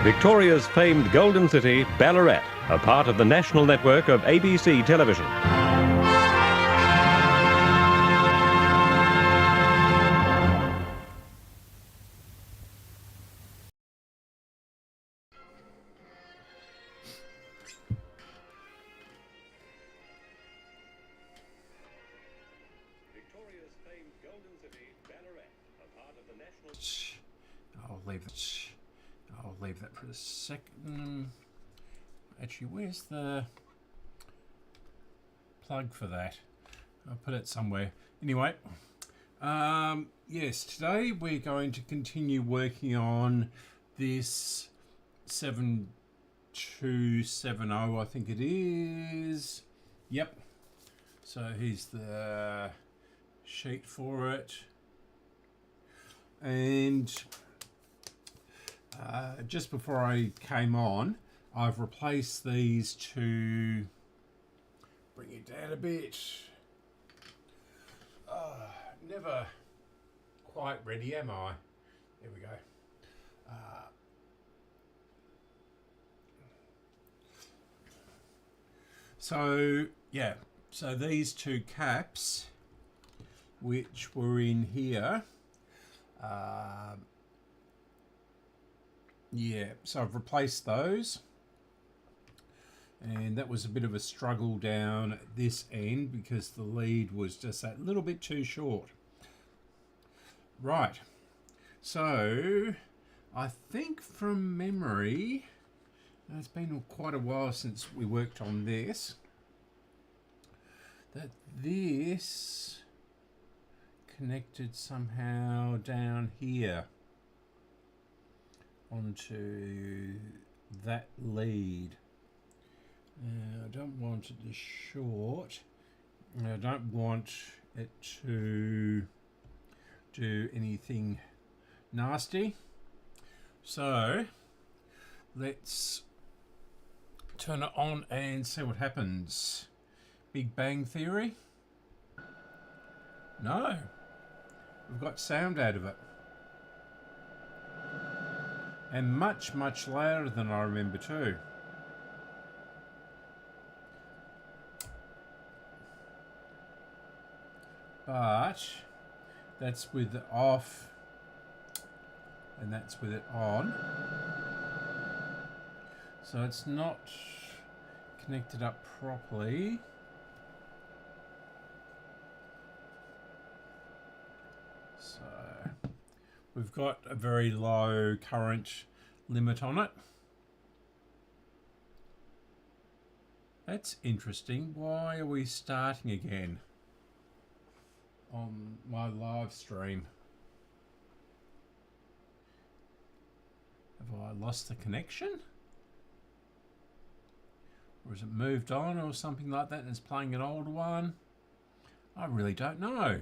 Victoria's famed Golden City, Ballarat, a part of the national network of ABC television. Victoria's famed Golden City, Ballarat, a part of the national... I'll leave that for a second. Actually, where's the plug for that? I'll put it somewhere. Anyway, yes, today we're going to continue working on this 7270, I think it is. Yep. So here's the sheet for it. And just before I came on, I've replaced these to bring it down a bit. Never quite ready, am I? There we go. So yeah, so these two caps, which were in here, yeah, so I've replaced those, and that was a bit of a struggle down at this end because the lead was just that little bit too short. Right, so I think from memory, it's been quite a while since we worked on this, that this connected somehow down here onto that lead. I don't want it to short. I don't want it to do anything nasty. So let's turn it on and see what happens. Big Bang Theory? No. We've got sound out of it. And much, much louder than I remember too. But that's with it off and that's with it on. So it's not connected up properly. So we've got a very low current limit on it. That's interesting. Why are we starting again on my live stream? Have I lost the connection? Or has it moved on or something like that and it's playing an old one? I really don't know.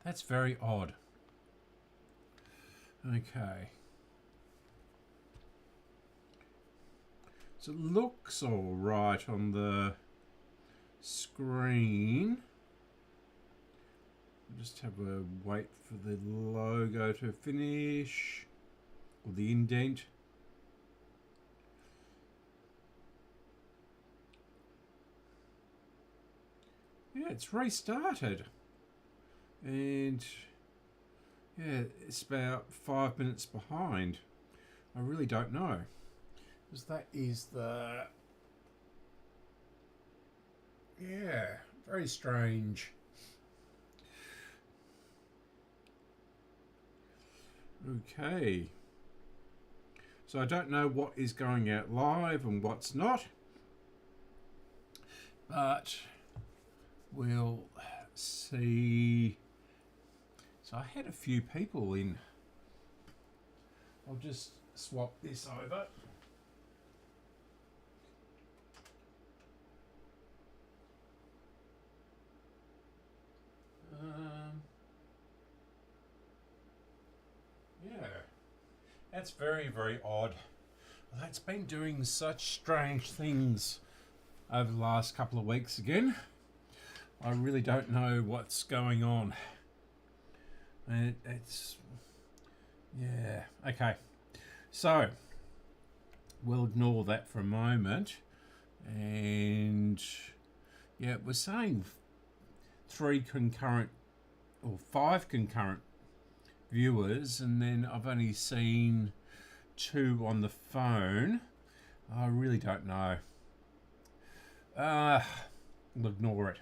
That's very odd. Okay. So it looks all right on the screen. Just have a wait for the logo to finish, or the indent. Yeah, it's restarted. And yeah, it's about 5 minutes behind. I really don't know. Because that is the... Yeah, very strange. Okay. So I don't know what is going out live and what's not. But we'll see. So I had a few people in. I'll just swap this over. Yeah, that's very, very odd. Well, that's been doing such strange things over the last couple of weeks again. I really don't know what's going on. It's yeah, okay. So we'll ignore that for a moment, and yeah, we're saying 5 concurrent viewers, and then I've only seen 2 on the phone. I really don't know. We'll ignore it.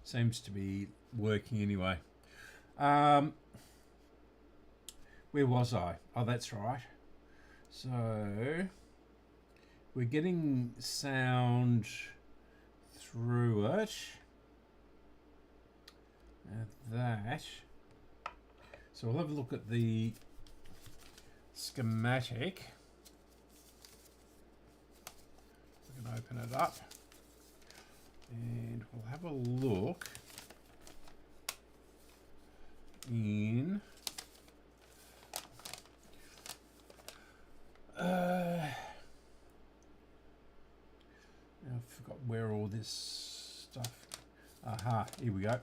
Seems to be working anyway. Where was I? Oh, that's right. So we're getting sound through it. That. So we'll have a look at the schematic. We can open it up and we'll have a look in I forgot where all this stuff. Aha, here we go.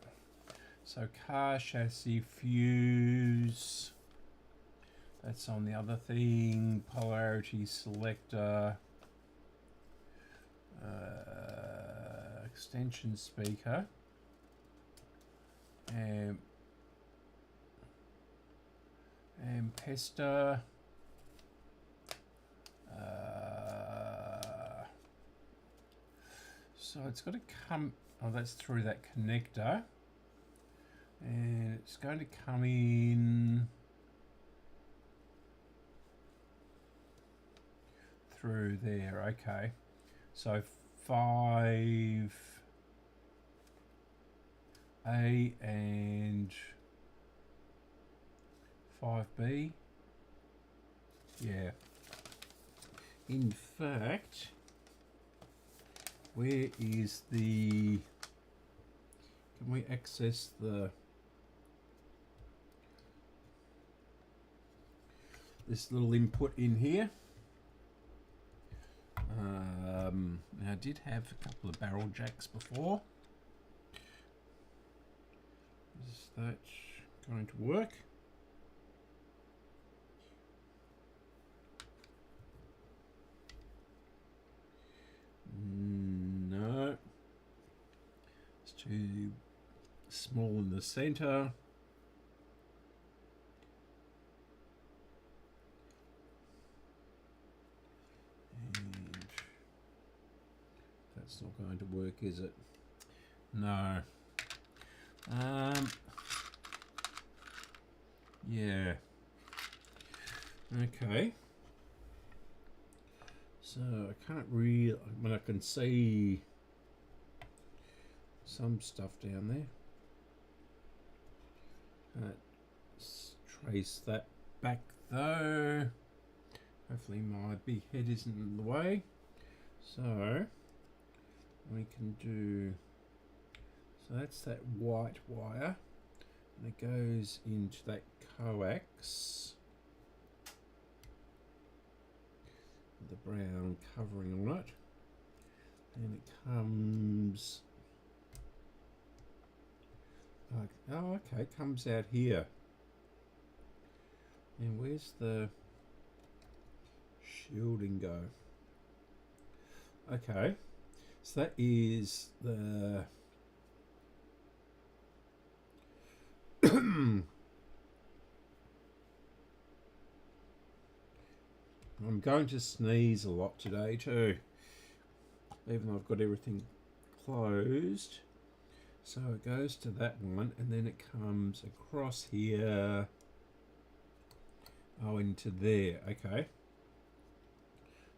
So car chassis fuse, that's on the other thing. Polarity selector, extension speaker, pester, so it's got to come, oh, that's through that connector, and it's going to come in through there. Okay, so 5A and 5B. Yeah. In fact, where is the... Can we access this little input in here? Now I did have a couple of barrel jacks before. Is that going to work? No. It's too small in the center. And that's not going to work, is it? No. Yeah. Okay. So I can't really, I mean, I can see some stuff down there. Let's trace that back though. Hopefully my big head isn't in the way. So we can do, so that's that white wire, and it goes into that coax with the brown covering on it, and it comes, oh okay, it comes out here. And where's the shielding go? Okay, so that is the I'm going to sneeze a lot today too, even though I've got everything closed. So it goes to that one, and then it comes across here, oh, into there. Okay,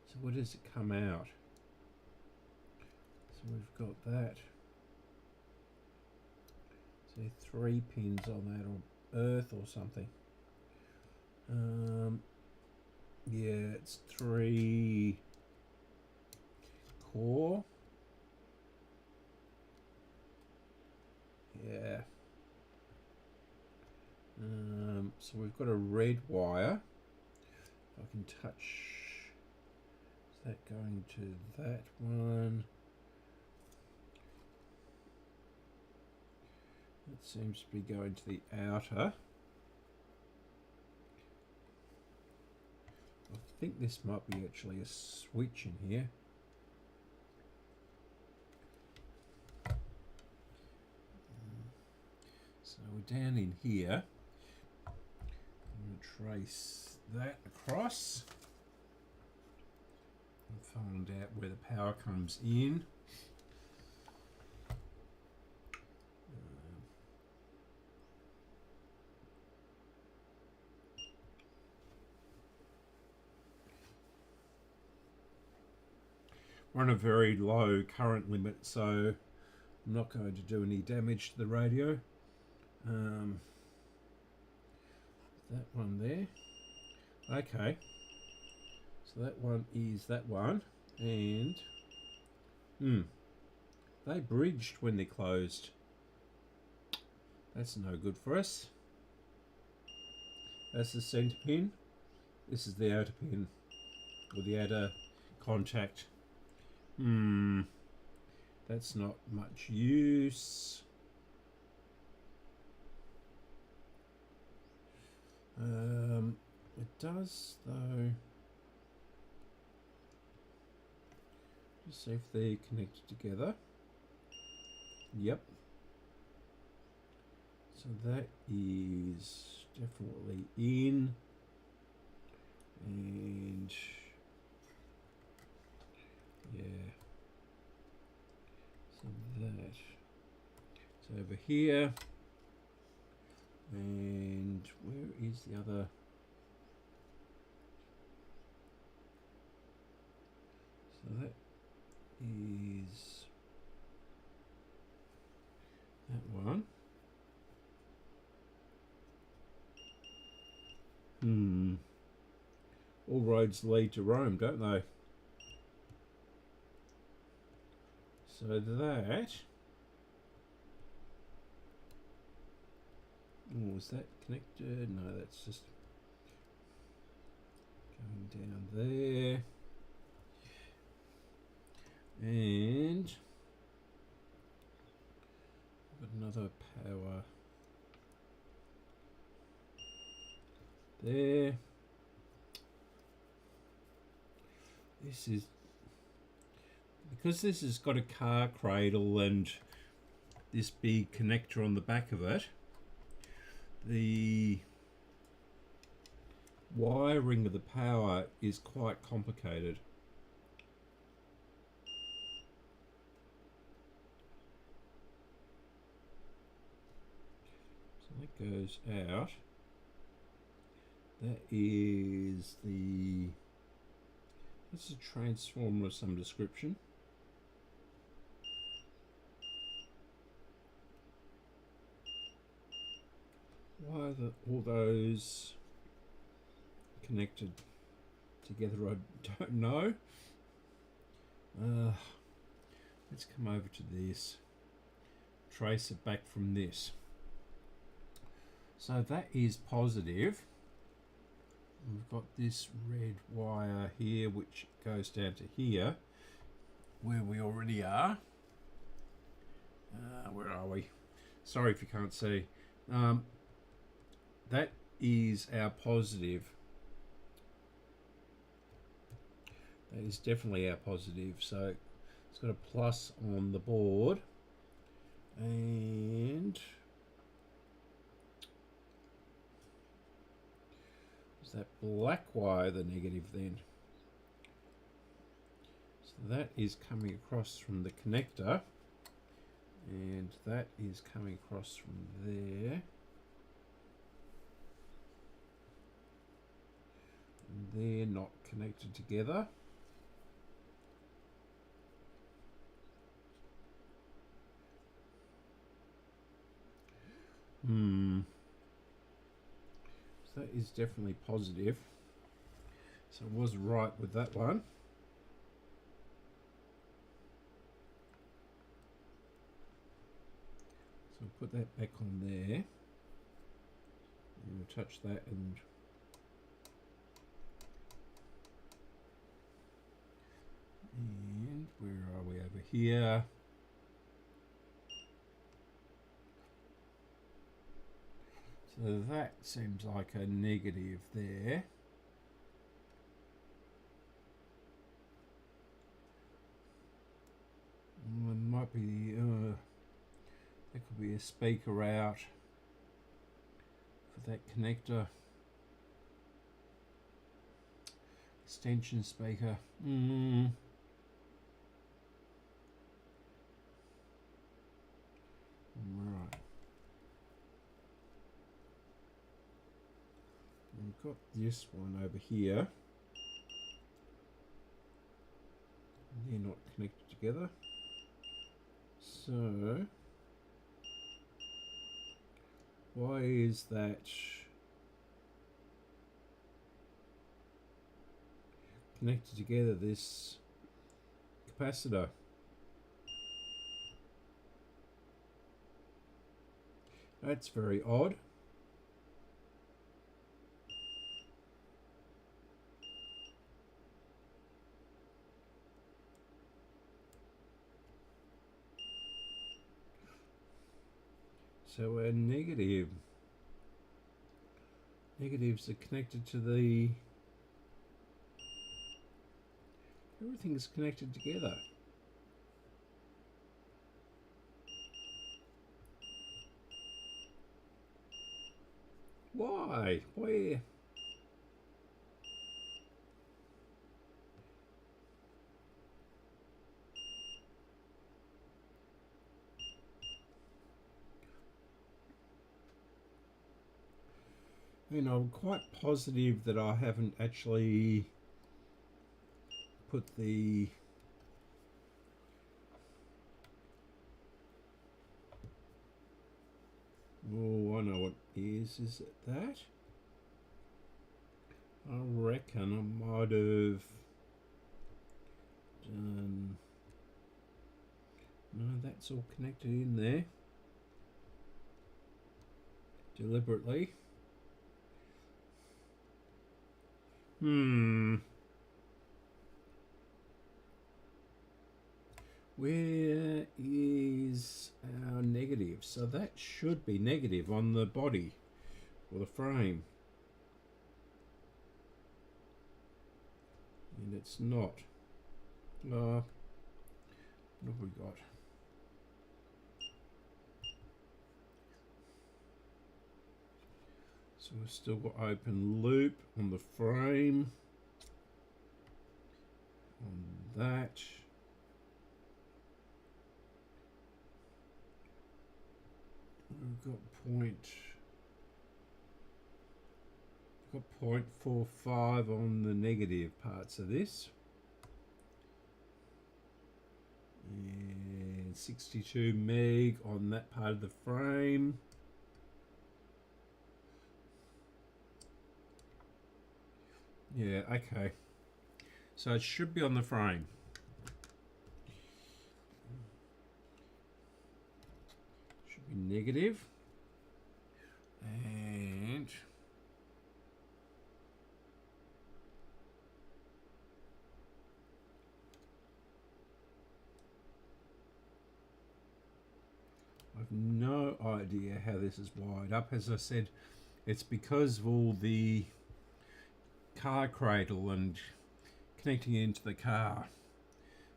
so where does it come out? So we've got that, so 3 pins on that, or earth or something. Yeah, it's 3 core. Yeah. So we've got a red wire. If I can touch, is that going to that one? It seems to be going to the outer. think this might be actually a switch in here. So we're down in here. I'm going to trace that across and find out where the power comes in. We're on a very low current limit, so I'm not going to do any damage to the radio. That one there. Okay. So that one is that one. And they bridged when they closed. That's no good for us. That's the center pin. This is the outer pin, or the outer contact. That's not much use. It does though. Just see if they're connected together. Yep. So that is definitely in. And yeah. So that's over here. And where is the other? So that is that one. All roads lead to Rome, don't they? So that. Oh, is that connected? No, that's just going down there. And got another power there. This is because this has got a car cradle and this big connector on the back of it. The wiring of the power is quite complicated. So that goes out. That is the... This is a transformer of some description. Why are all those connected together? I don't know. Let's come over to this. Trace it back from this. So that is positive. We've got this red wire here which goes down to here where we already are. Where are we? Sorry if you can't see. That is our positive. That is definitely our positive. So it's got a plus on the board. And is that black wire the negative then? So that is coming across from the connector. And that is coming across from there. And they're not connected together. So that is definitely positive. So I was right with that one. So I'll put that back on there. And we'll touch that and where are we over here? So that seems like a negative there. might be, there could be a speaker out for that connector. Extension speaker. Right. We've got this one over here. They're not connected together. So, why is that connected together, this capacitor? That's very odd. So our negatives are connected to the, everything's connected together. Why? Where? And I'm quite positive that I haven't actually put the oh, I know what it is. Is it that? I reckon I might have done. No, that's all connected in there deliberately. Where is our negative? So that should be negative on the body or the frame. And it's not. What have we got? So we've still got open loop on the frame. On that. We've got 0.45 on the negative parts of this. And 62 meg on that part of the frame. Yeah, okay. So it should be on the frame. Should be negative. And I've no idea how this is wired up. As I said, it's because of all the car cradle and connecting it into the car.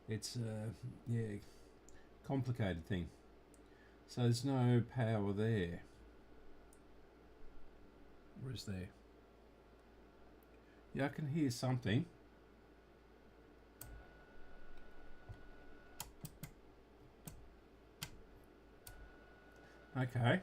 It's a complicated thing. So there's no power there. Or is there? Yeah, I can hear something. Okay.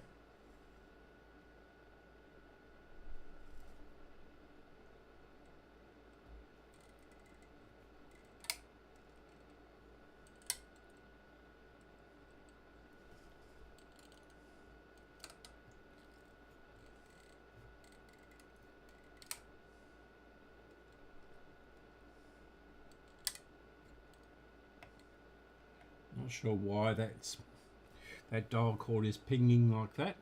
Not sure why that dial cord is pinging like that.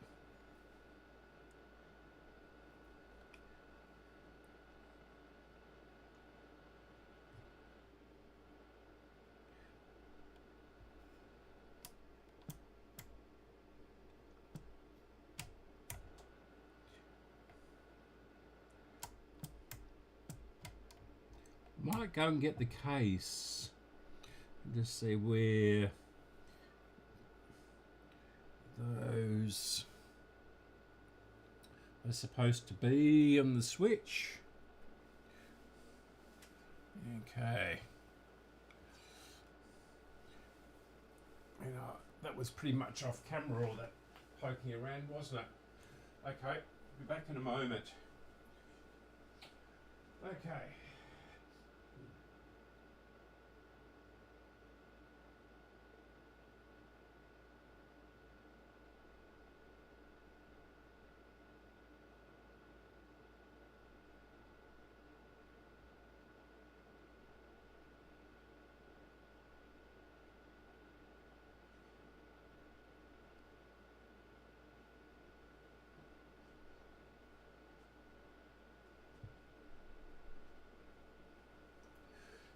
Might go and get the case and just see where those are supposed to be on the switch. Okay. That was pretty much off camera, all that poking around, wasn't it? Okay, be back in a moment. Okay.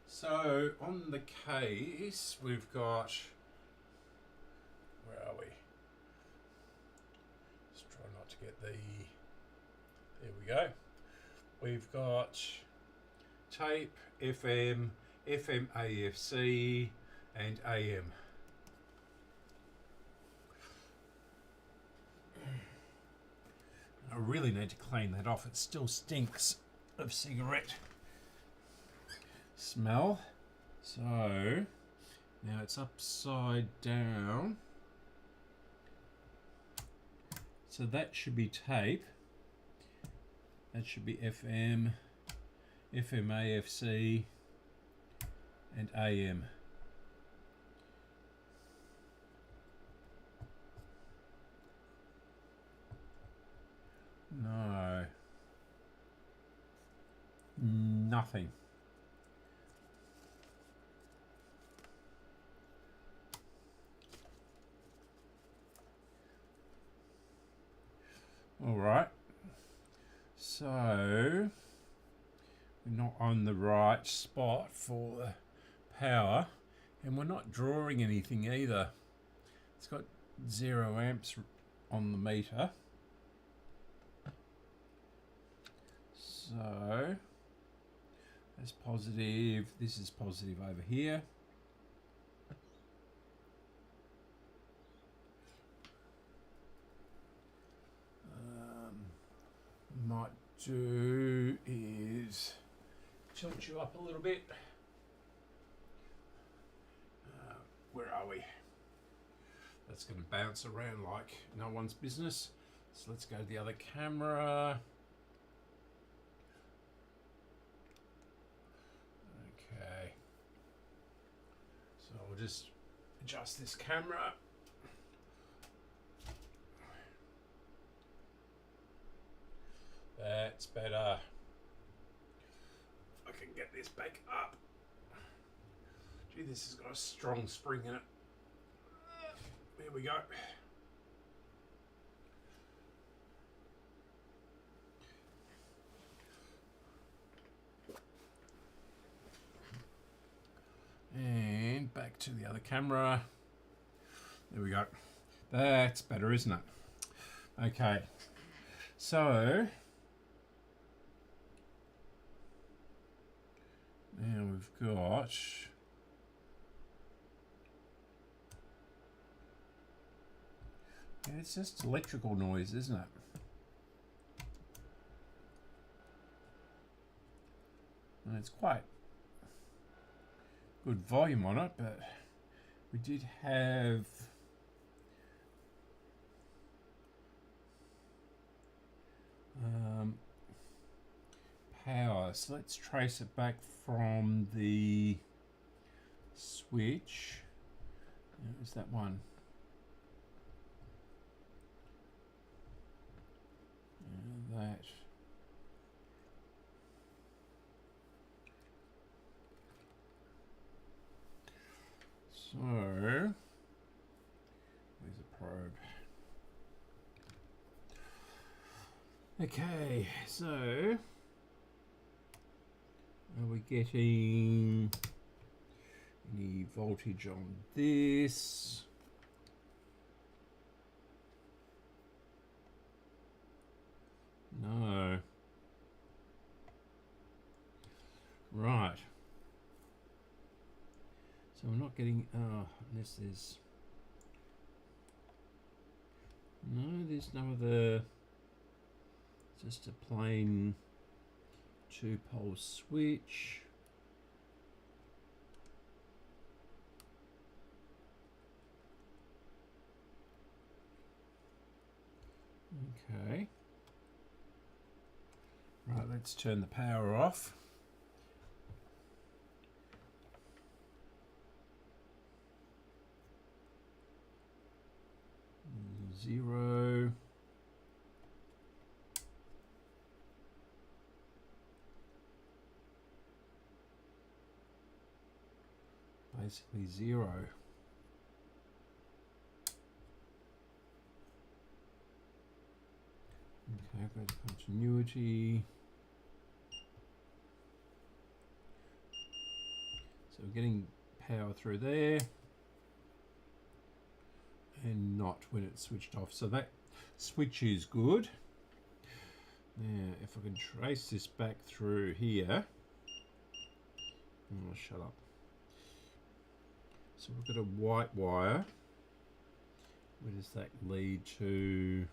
So on the case, we've got, where are we? Let's try not to get the, there we go. We've got tape, FM, FM AFC, and AM. I really need to clean that off. It still stinks of cigarette smell. So now it's upside down, so that should be tape, that should be FM, FM AFC, and AM. No, nothing. All right, so we're not on the right spot for the power, and we're not drawing anything either. It's got 0 amps on the meter, so that's positive. This is positive over here. Might do is tilt you up a little bit. Where are we? That's going to bounce around like no one's business. So let's go to the other camera. Okay. So I'll just adjust this camera. That's better. I can get this back up. Gee, this has got a strong spring in it. There we go. And back to the other camera. There we go. That's better, isn't it? Okay. So now we've got it's just electrical noise, isn't it? And it's quite good volume on it, but we did have power. So let's trace it back from the switch. Is that one? That. So there's a probe. Okay, so are we getting any voltage on this? No. Right. So we're not getting, unless there's No, there's no other, just a plain 2-pole switch. Okay. Right, let's turn the power off. Zero. Basically zero. Okay, go to continuity. So we're getting power through there and not when it's switched off. So that switch is good. Now, if I can trace this back through here. Oh, shut up. So we've got a white wire. Where does that lead to?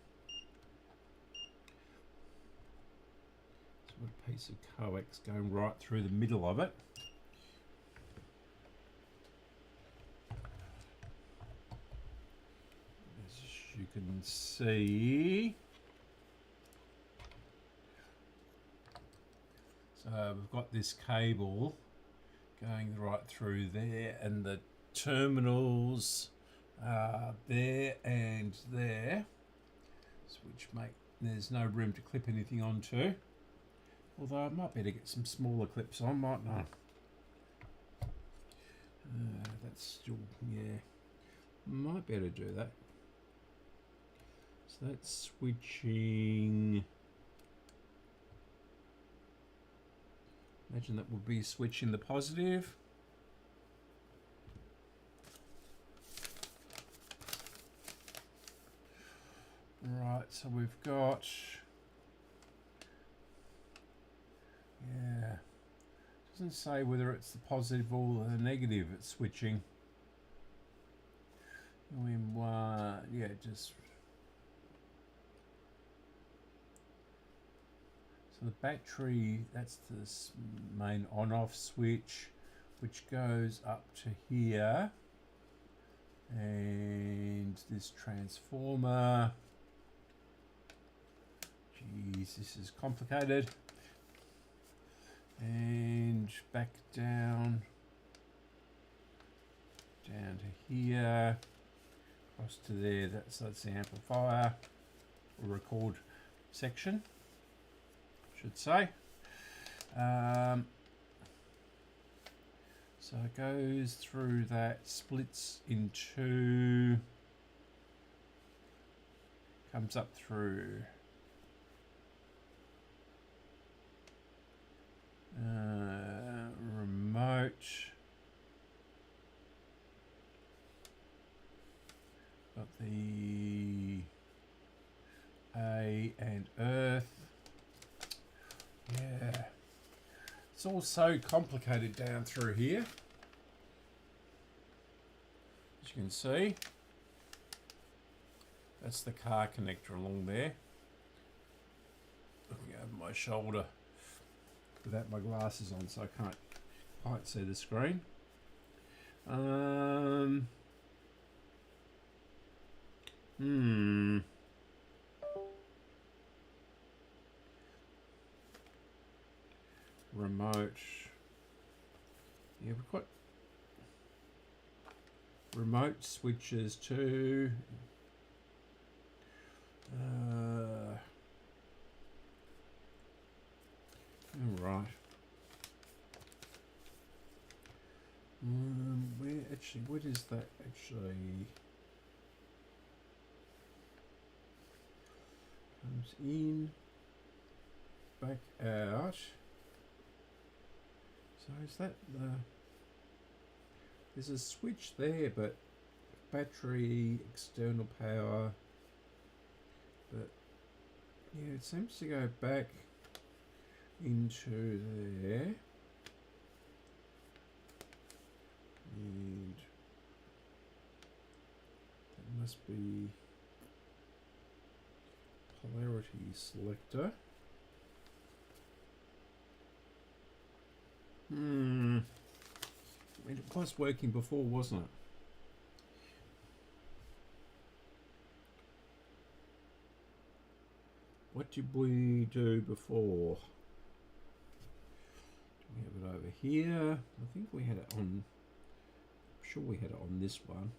So we've got a piece of coax going right through the middle of it. As you can see. So we've got this cable going right through there, and the terminals there and there, which make there's no room to clip anything onto. Although I might better get some smaller clips on, mightn't I? That's still, yeah, might better do that. So that's switching. Imagine that would be switching the positive. Right, so we've got, yeah, doesn't say whether it's the positive or the negative it's switching. Yeah, just, so the battery, that's this main on-off switch, which goes up to here, and this transformer. Jeez, this is complicated. And back down to here, across to there. That's the amplifier or record section, I should say. So it goes through that, splits in two, comes up through. Remote. Got the A and Earth. Yeah. It's all so complicated down through here. As you can see. That's the car connector along there. Looking over my shoulder without my glasses on, so I can't quite see the screen. Remote. Yeah, we've got remote switches too. Right. Where actually? What is that actually? Comes in, back out. So is that the? There's a switch there, but battery, external power. But yeah, it seems to go back into there, and that must be polarity selector. It was working before, wasn't it? What did we do before? We have it over here. I think we had it on. I'm sure we had it on this one.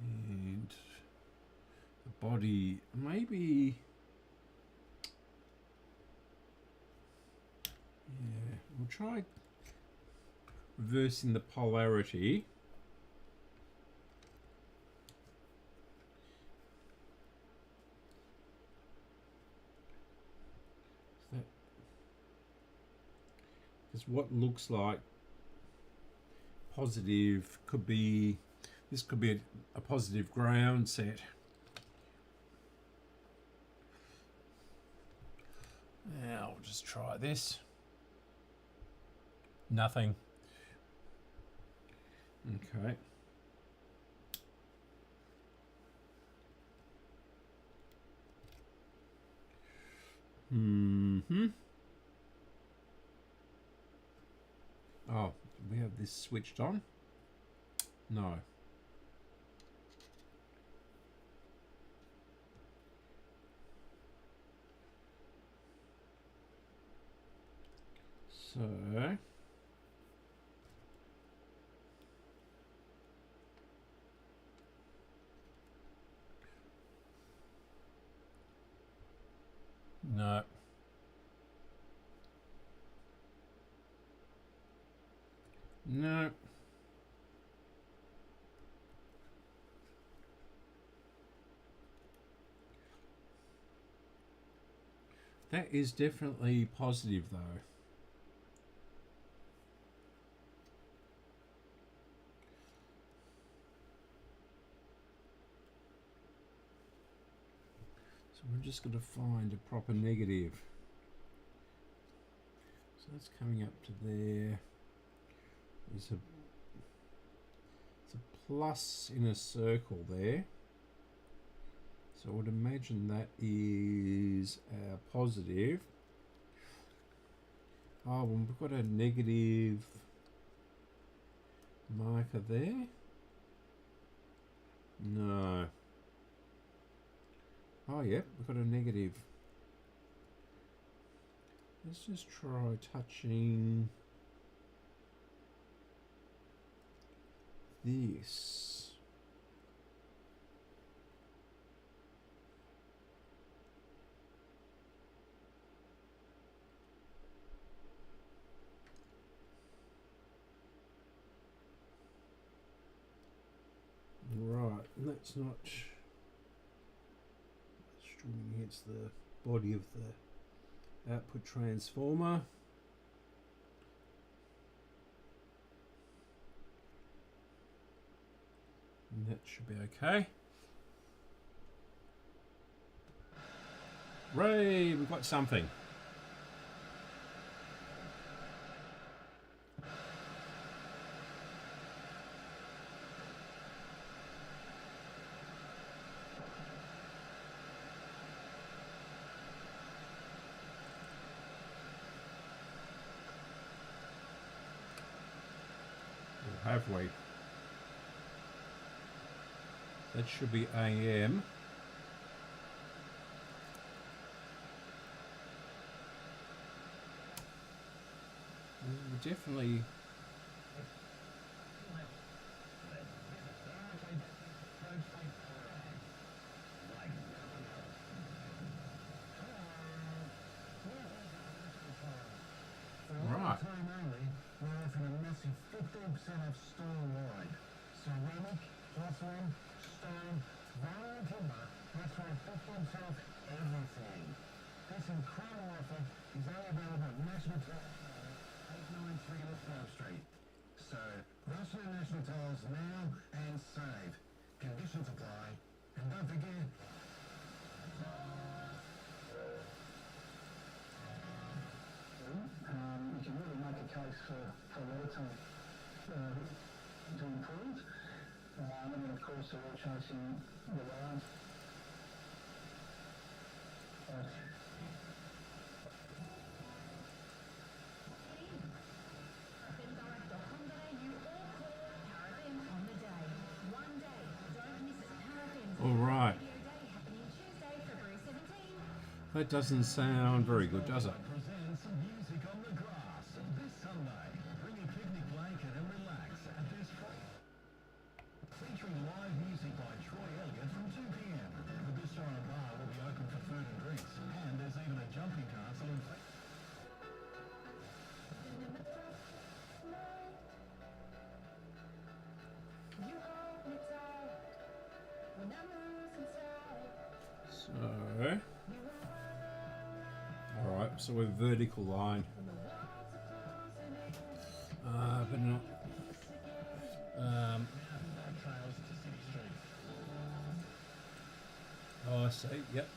And the body, maybe. Yeah, we'll try reversing the polarity. Because what looks like positive could be, this could be a positive ground set. Now we'll just try this. Nothing. Okay. Oh, do we have this switched on? No. So no. No. That is definitely positive though. So we're just going to find a proper negative. So that's coming up to there. There's it's a plus in a circle there. So I would imagine that is our positive. Oh, well, we've got a negative marker there. No. Oh, yeah, we've got a negative. Let's just try touching this. Right, let's not string against the body of the output transformer. And that should be okay. Ray, we've got something. Or have we? That should be AM. We definitely. Right. We're offering a massive 15% off store-wide. Ceramic, porcelain, stone, vinyl and timber, that's why 15% off everything. This incredible offer is only available at National Tiles, 893 Lithgow Street. So, rush to National Tiles now and save. Conditions apply. And don't forget, you can really make a case for a lot of time. to improve. And then of course they're all chasing the lines. All right. That doesn't sound very good, does it? Presents Music on the Grass this Sunday. Bring a picnic blanket and relax at this featuring live music by Troy Elliott from 2 p.m. The bistro and bar will be open for food and drinks, and there's even a jumping castle and So, all right. So we're vertical line, but not. trails to City Street. Oh, I see. Yep.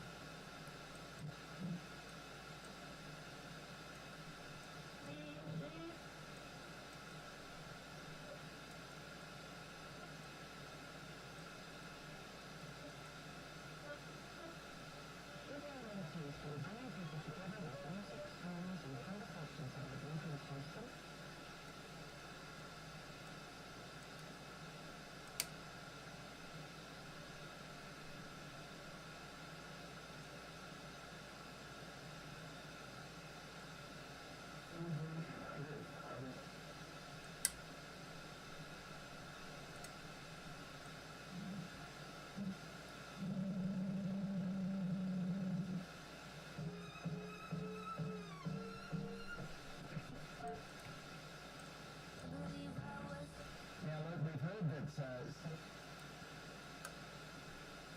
Now, look, we've heard that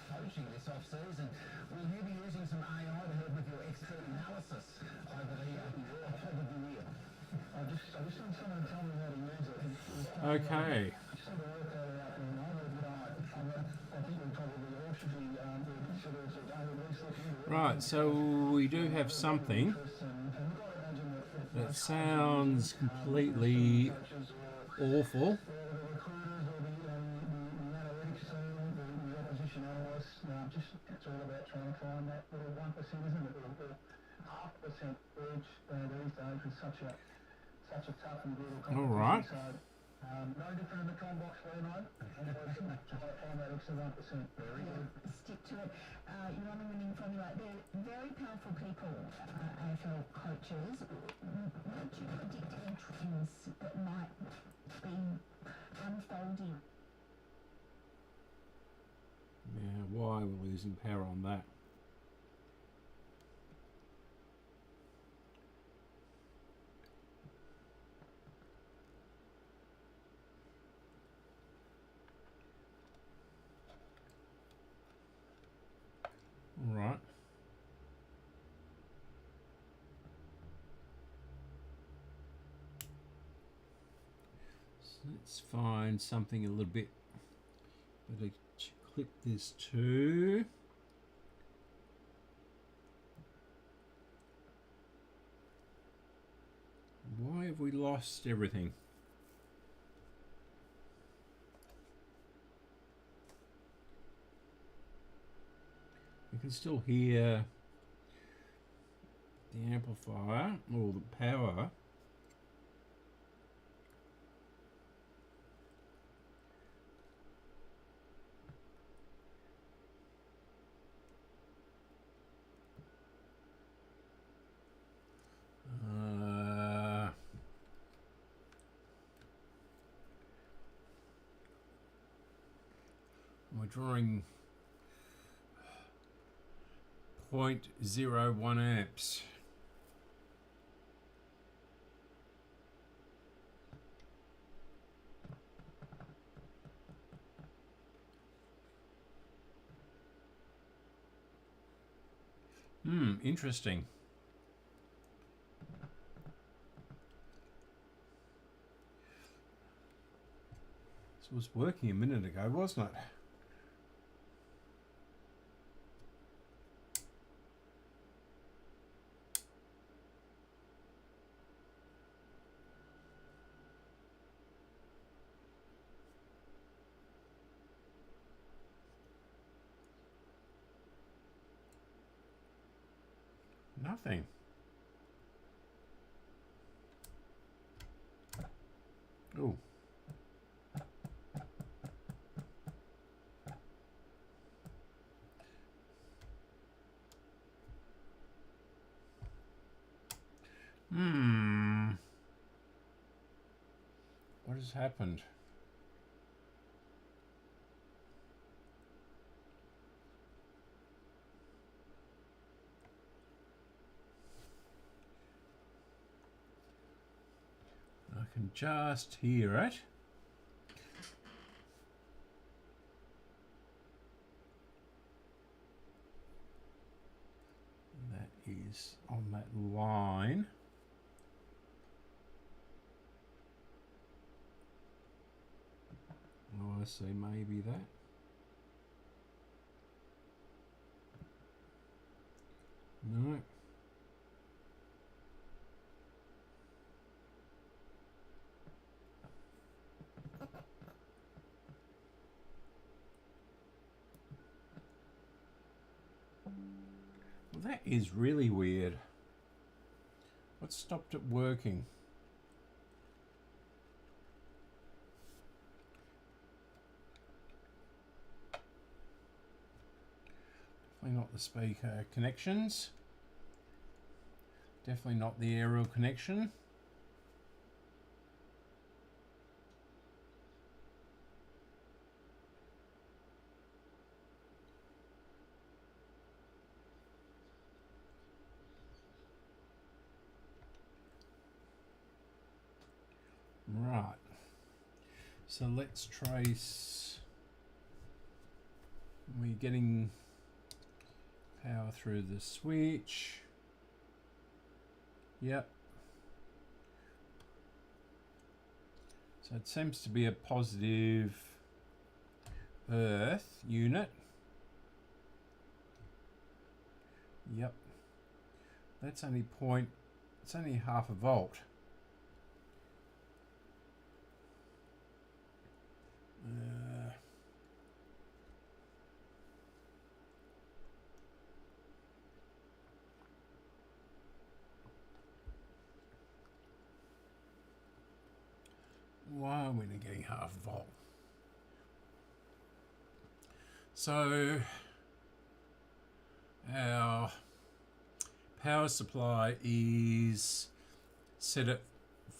coaching this off-season. Will you be using some AI to help with your expert analysis over the year? I just want someone to tell me how to use it. Okay. Just had to work that out, you know, but I think we probably all should be sort of at least looking into it. Right. So we do have something And we've got to imagine that that sounds completely awful. the recruiters or the analytics team, the opposition analysts, just it's all about trying to find that little 1%, isn't it? Or 0.5% each these days with such a tough and brutal competition. All right. So, no different in the com box, Leonard. Try to find that extra 1%. Very good. Stick to it. You're on a winning formula. They're very powerful people, AFL coaches. Would you predict any trends that might be unfolding? Yeah. Why we're losing power on that? All right. So let's find something a little bit better. Click this too. Why have we lost everything? You can still hear the amplifier or the power. We're drawing 0.01 amps. Interesting. This was working a minute ago, wasn't it? Nothing. Oh. What has happened? I can just hear it. That is on that line. Oh, I see, maybe that. No. Well, that is really weird. What stopped it working? Definitely not the speaker connections. Definitely not the aerial connection. Right. So let's trace. We're getting power through the switch. Yep. So it seems to be a positive earth unit. Yep. That's only it's only half a volt. Why are we not getting half a volt? So our power supply is set at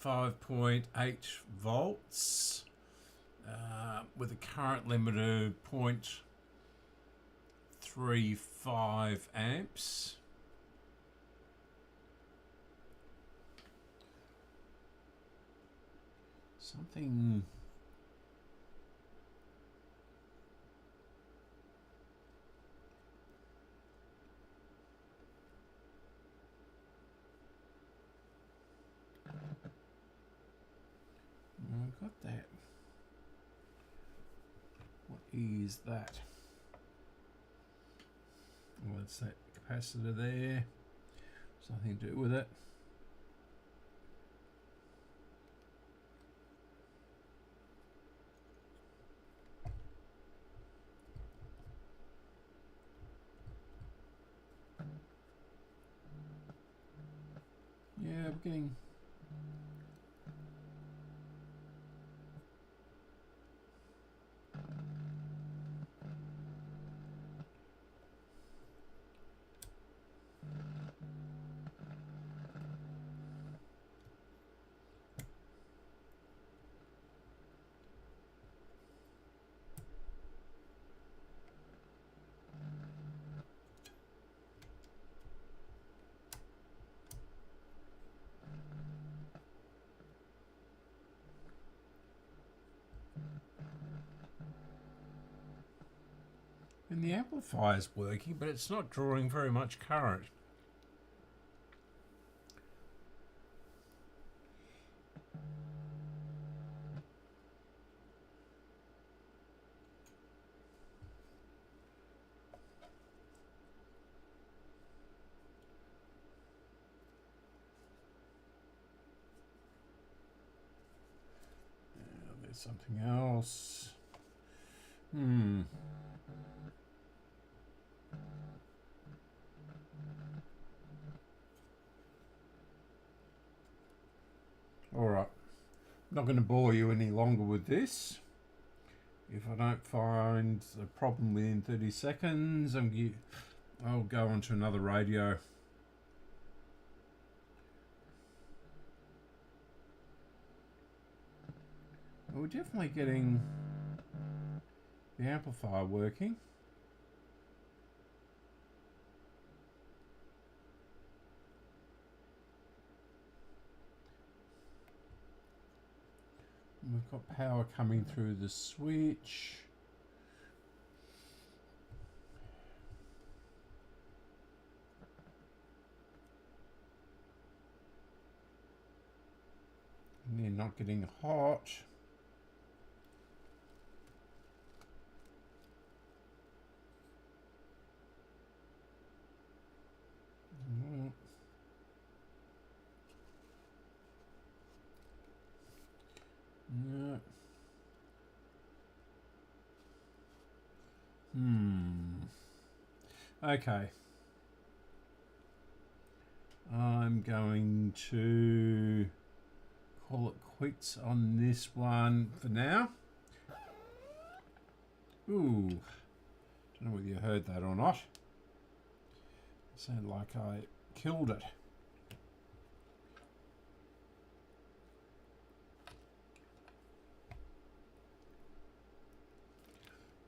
5.8 volts with a current limit of 0.35 amps. Something I've got that. What is that? Well, it's that capacitor there. There's nothing to do with it. Yeah, we're getting. And the amplifier's working, but it's not drawing very much current. There's something else. not going to bore you any longer with this. If I don't find the problem within 30 seconds, I'll go on to another radio. We're definitely getting the amplifier working. We've got power coming through the switch. And they're not getting hot. No. Okay. I'm going to call it quits on this one for now. Ooh. Don't know whether you heard that or not. It sounded like I killed it.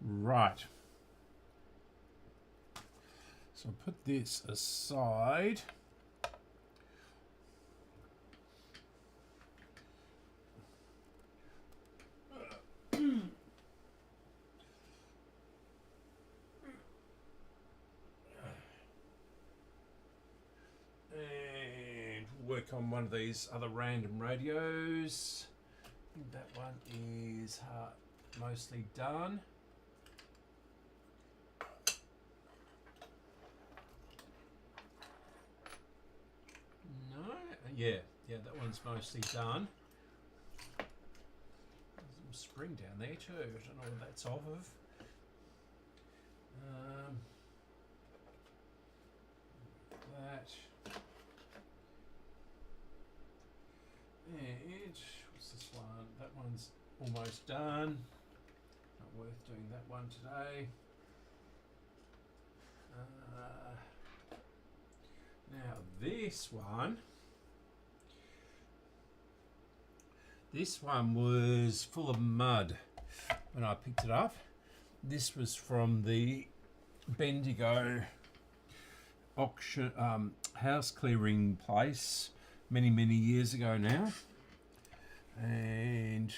Right. So I'll put this aside. And work on one of these other random radios. I think that one is mostly done. Yeah, that one's mostly done. There's a little spring down there too. I don't know what that's off of. That. And what's this one? That one's almost done. Not worth doing that one today. Now this one. This one was full of mud when I picked it up. This was from the Bendigo auction house clearing place many years ago now, and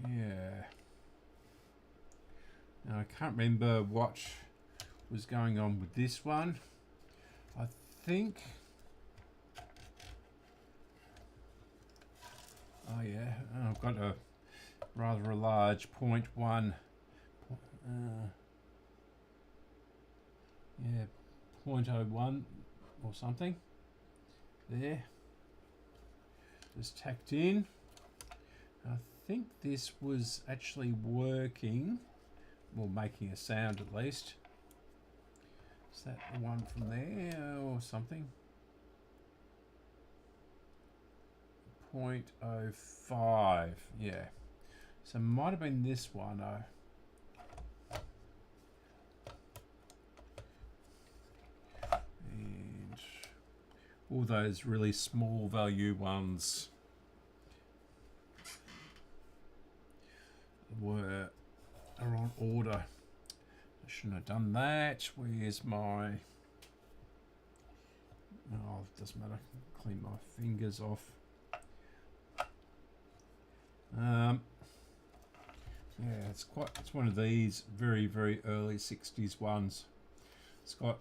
yeah. Now I can't remember what was going on with this one. I think, oh yeah, I've got a rather a large 0.1, yeah, 0.01 or something there, just tacked in. I think this was actually working, well, making a sound at least. Is that the one from there or something? 0.05, yeah. So it might have been this one. And all those really small value ones are on order. I shouldn't have done that. Where's my... Oh, it doesn't matter. Clean my fingers off. Yeah, it's one of these very early 60s ones. It's got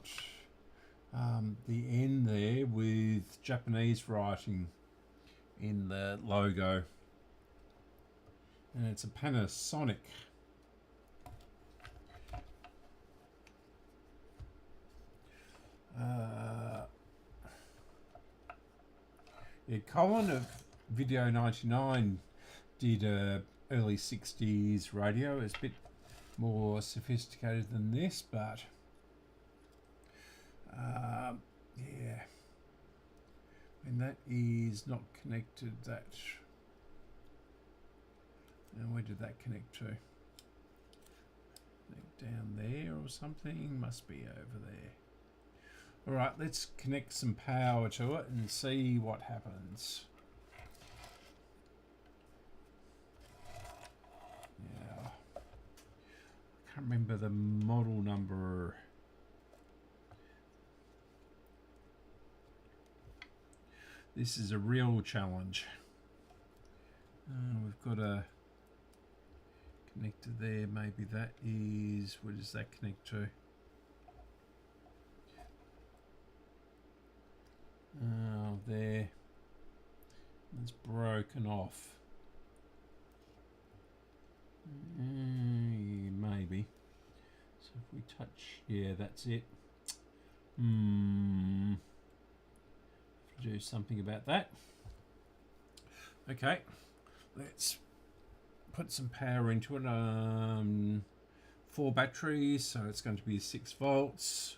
the N there with Japanese writing in the logo, and it's a Panasonic. Yeah, Colin of Video 99 did a early 60s radio. It's a bit more sophisticated than this, but Yeah. And that is not connected, that. Now where did that connect to? Down there or something? Must be over there. Alright, let's connect some power to it and see what happens. Yeah. I can't remember the model number. This is a real challenge. We've got a connector there. Maybe that is, where does that connect to? There. It's broken off. Maybe. So if we touch, yeah, that's it. Do something about that. Okay, let's put some power into it. 4 batteries, so it's going to be 6 volts.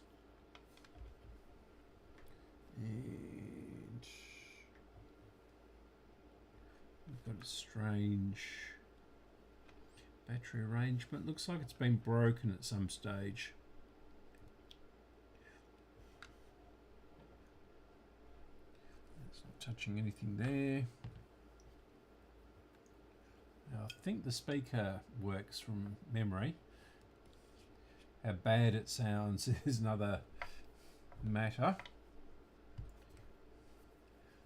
And we've got a strange battery arrangement. Looks like it's been broken at some stage. It's not touching anything there. Now, I think the speaker works from memory. How bad it sounds is another matter.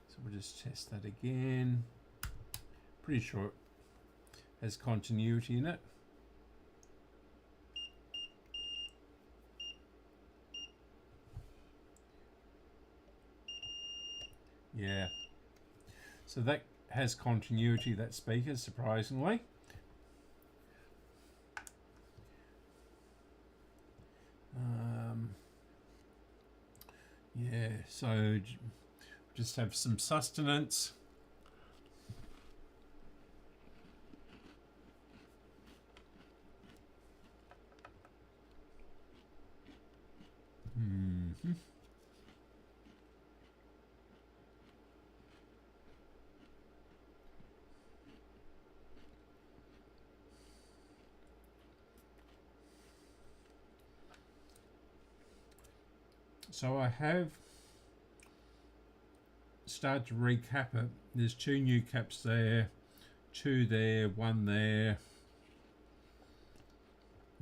So we'll just test that again. Pretty sure it has continuity in it. Yeah. So that has continuity, that speaker, surprisingly. Yeah, so just have some sustenance. So I have started to recap it. There's 2 new caps there, 2 there, 1 there.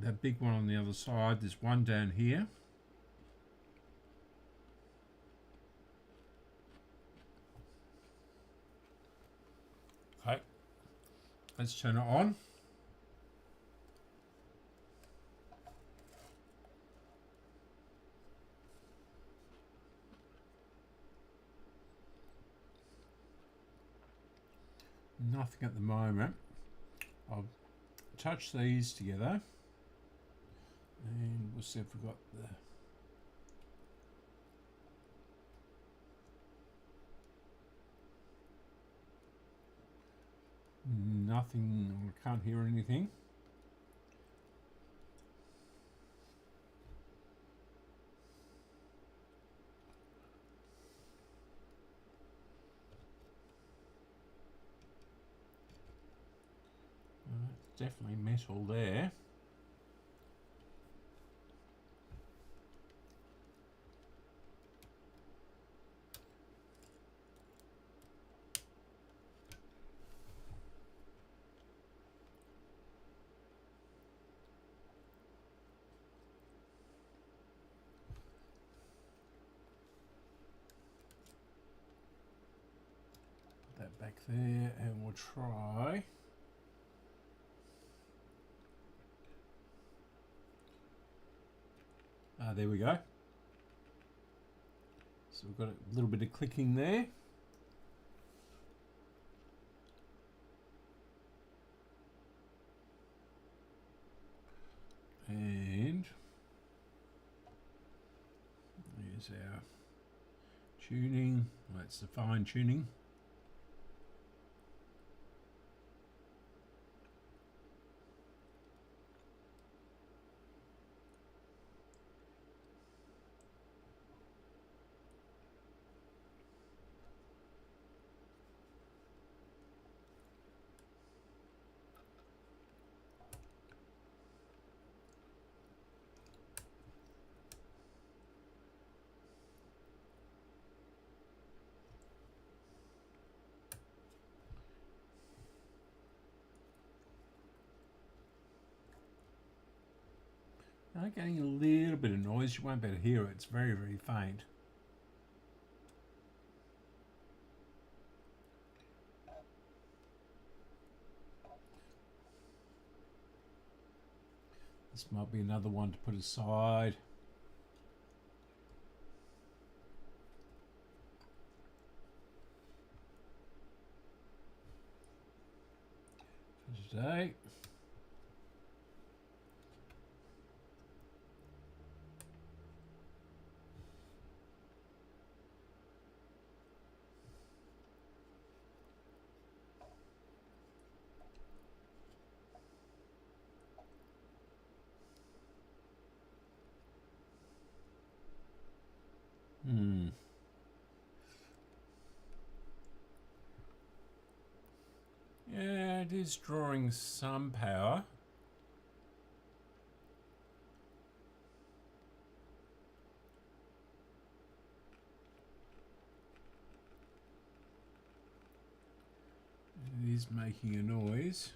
That big one on the other side, there's 1 down here. Okay, let's turn it on. Nothing at the moment. I'll touch these together and we'll see if we've got the nothing. I can't hear anything. Definitely metal there. Put that back there and we'll try. There we go. So we've got a little bit of clicking there. And there's our tuning. That's the fine tuning. I'm getting a little bit of noise. You won't be able to hear it. It's very, very faint. This might be another one to put aside. For today. Yeah, it is drawing some power. It is making a noise.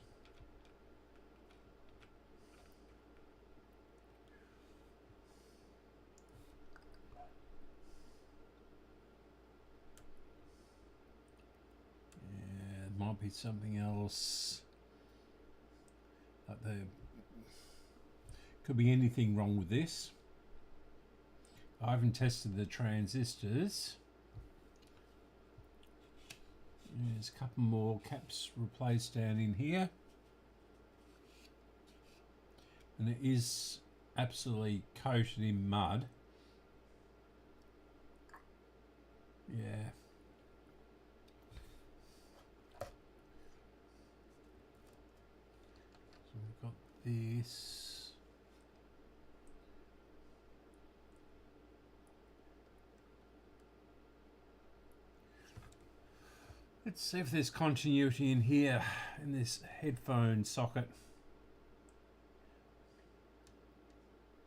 Might be something else. Like could be anything wrong with this. I haven't tested the transistors. There's a couple more caps replaced down in here. And it is absolutely coated in mud. Yeah. So we've got this. Let's see if there's continuity in here in this headphone socket.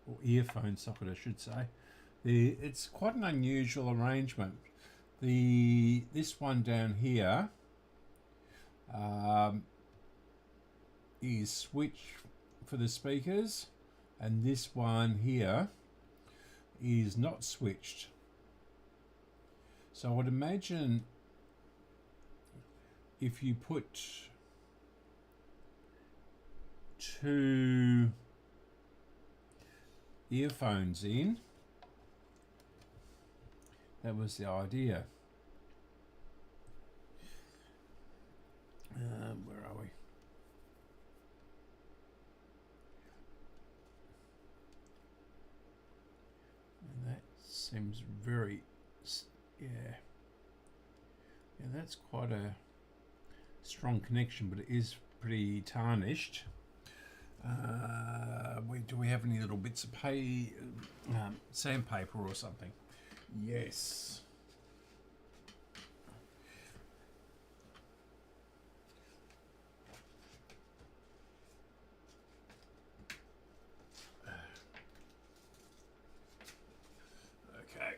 Or earphone socket, I should say. It's quite an unusual arrangement. This one down here is switch for the speakers, and this one here is not switched. So I would imagine if you put two earphones in, that was the idea. Where are we? And that seems very, yeah, that's quite a strong connection, but it is pretty tarnished. Do we have any little bits of sandpaper or something? Yes. Okay.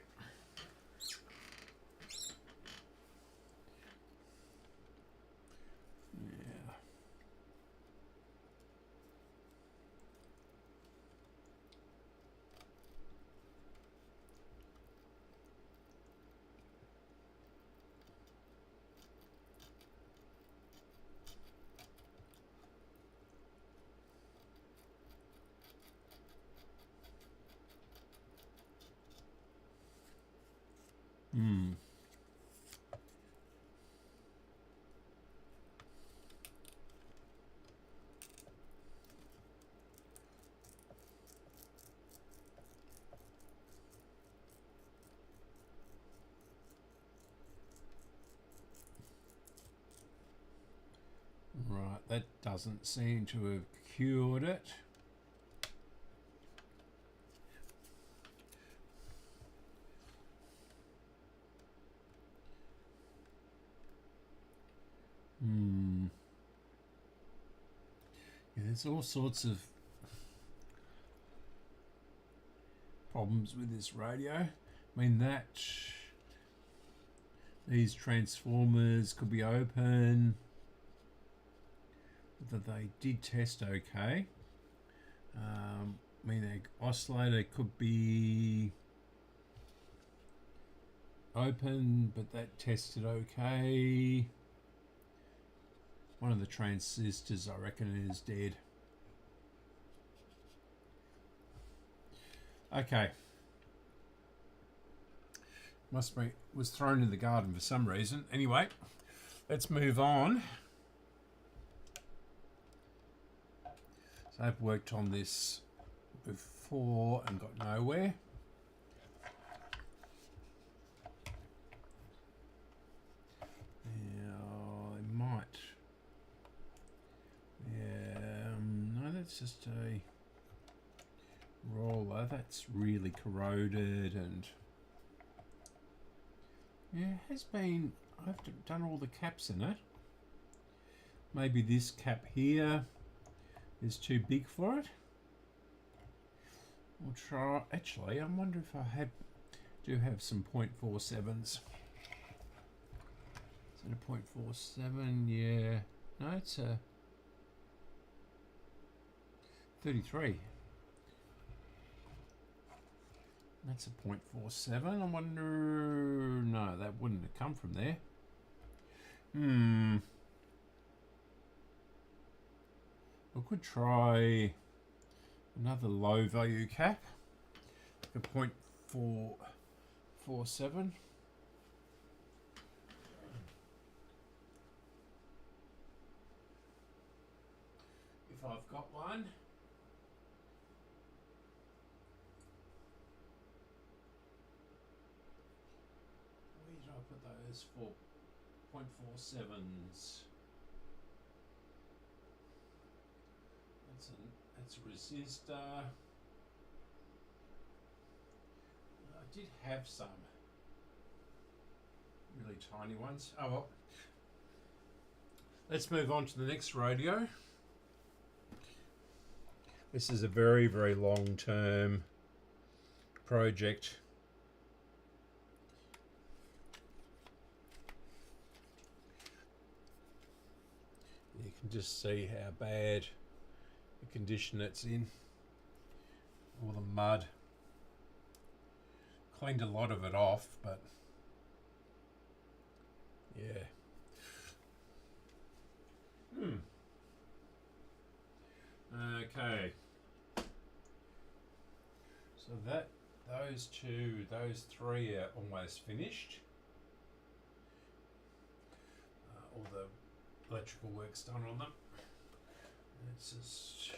Yeah. Right, that doesn't seem to have cured it. Yeah, there's all sorts of problems with this radio. I mean, these transformers could be open. That they did test okay. I mean, the oscillator could be open, but that tested okay. One of the transistors, I reckon, is dead. Okay. Must be was thrown in the garden for some reason. Anyway, let's move on. So I've worked on this before and got nowhere. Now I might. Yeah, no, that's just a roller. That's really corroded and yeah, it has been. I've done all the caps in it. Maybe this cap here is too big for it. We'll try. Actually, I wonder if I do have some 0.47s. Is it a 0.47? Yeah. No, it's a 33. That's a 0.47. I wonder. No, that wouldn't have come from there. We could try another low value cap, like a 0.447. If I've got one. Where did I put those for 0.47s? That's a resistor. I did have some really tiny ones. Oh well. Let's move on to the next radio. This is a very, very long-term project. You can just see how bad the condition it's in. All the mud. Cleaned a lot of it off, but yeah. Okay. So those three are almost finished. All the electrical work's done on them. It's just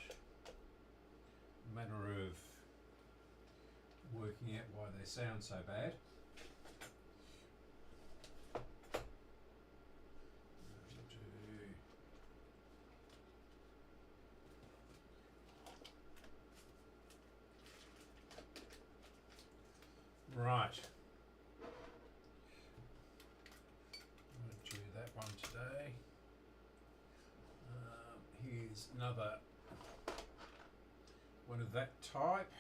a matter of working out why they sound so bad. Right. I'm going to do that one today. Here's another one of that type.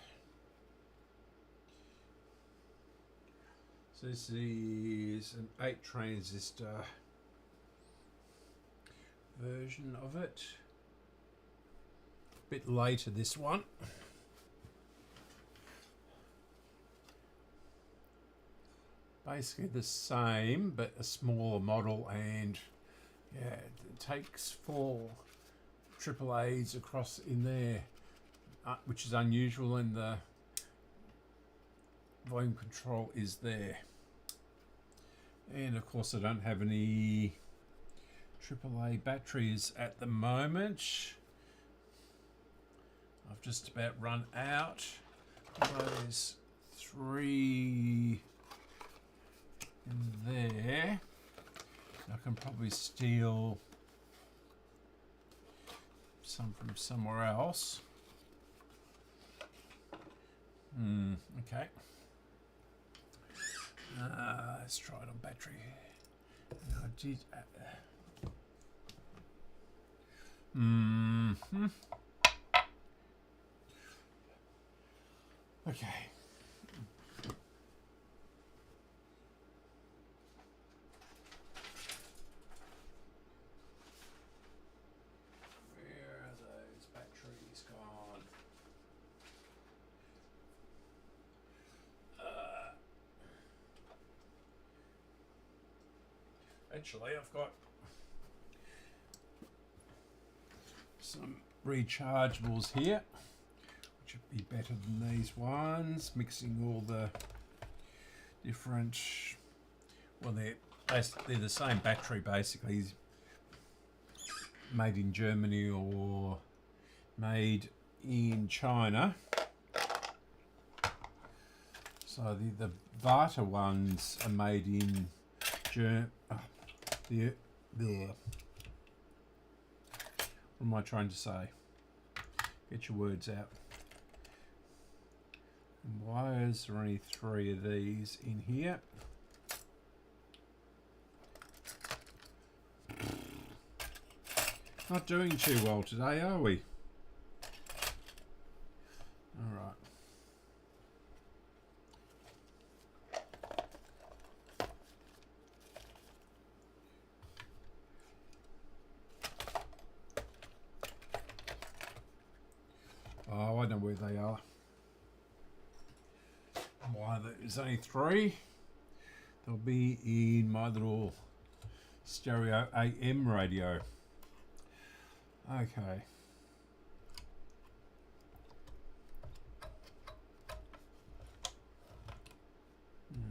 So this is an 8 transistor version of it. A bit later, this one. Basically the same, but a smaller model, and yeah, it takes 4 AAAs across in there, which is unusual, and the volume control is there. And of course I don't have any AAA batteries at the moment. I've just about run out. There's 3 in there. I can probably steal some from somewhere else. Okay. Let's try it on battery. I did. Okay. Where are those batteries gone? Actually, I've got some rechargeables here, which would be better than these ones. Mixing all the different, well, they're the same battery basically, made in Germany or made in China. So the Vata ones are made in what am I trying to say? Get your words out. And why is there only 3 of these in here? Not doing too well today, are we? All right. Oh, I know where they are. Why there's only 3? They'll be in my little stereo AM radio. Okay.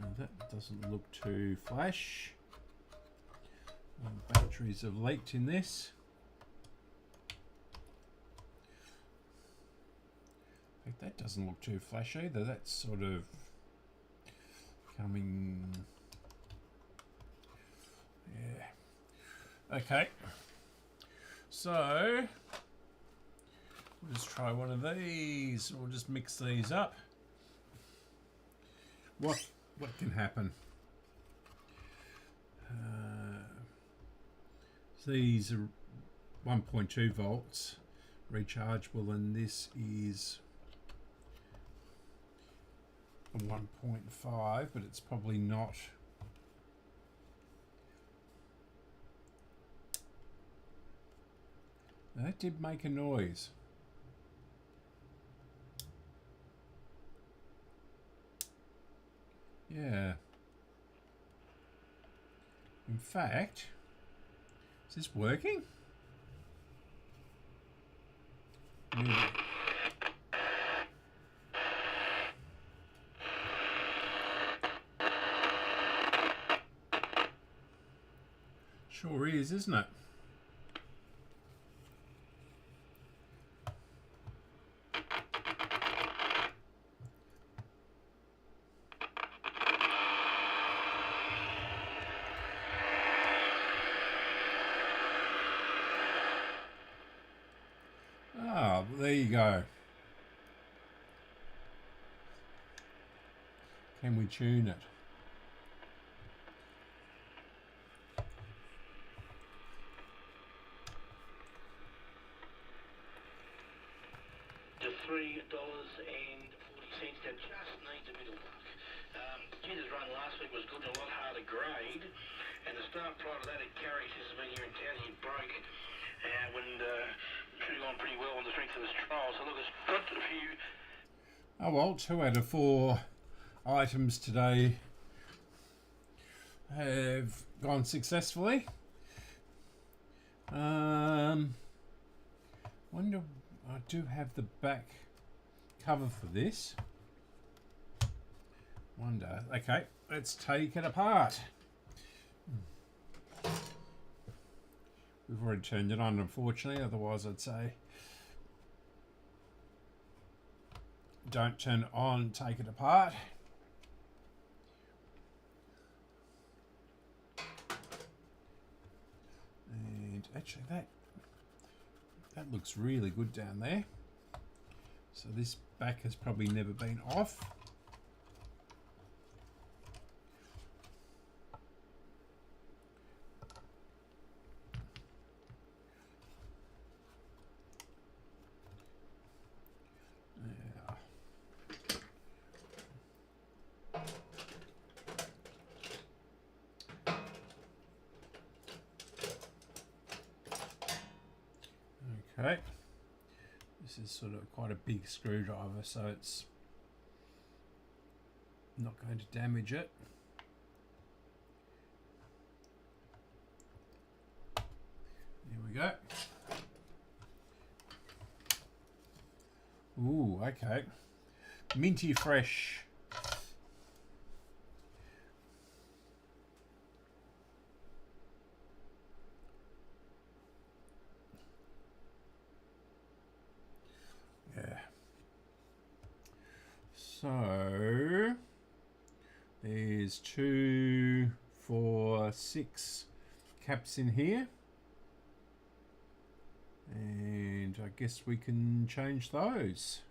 No, that doesn't look too flash. Batteries have leaked in this. That doesn't look too flash either. That's sort of coming. Yeah. Okay. So we'll just try one of these. We'll just mix these up. What can happen? These are 1.2 volts rechargeable, and this is 1.5, but it's probably not. That did make a noise. Yeah. In fact, is this working? Yeah. Sure is, isn't it? Ah, well, there you go. Can we tune it? $3.40 that just needs a bit of luck. Jenna's run last week was good and a lot harder grade, and the start prior to that it carries this has been here in town. He broke when should have gone pretty well on the strength of this trial. So look, it's got a few. Oh well, 2 out of 4 items today have gone successfully. Wonder, I do have the back cover for this. Wonder. Okay, let's take it apart. We've already turned it on, unfortunately. Otherwise, I'd say don't turn it on, take it apart. And actually, that looks really good down there. So this back has probably never been off. Okay, this is sort of quite a big screwdriver, so it's not going to damage it. we go. Ooh, okay. Minty fresh. Yeah. So there's 2, 4, 6 caps in here. And I guess we can change those.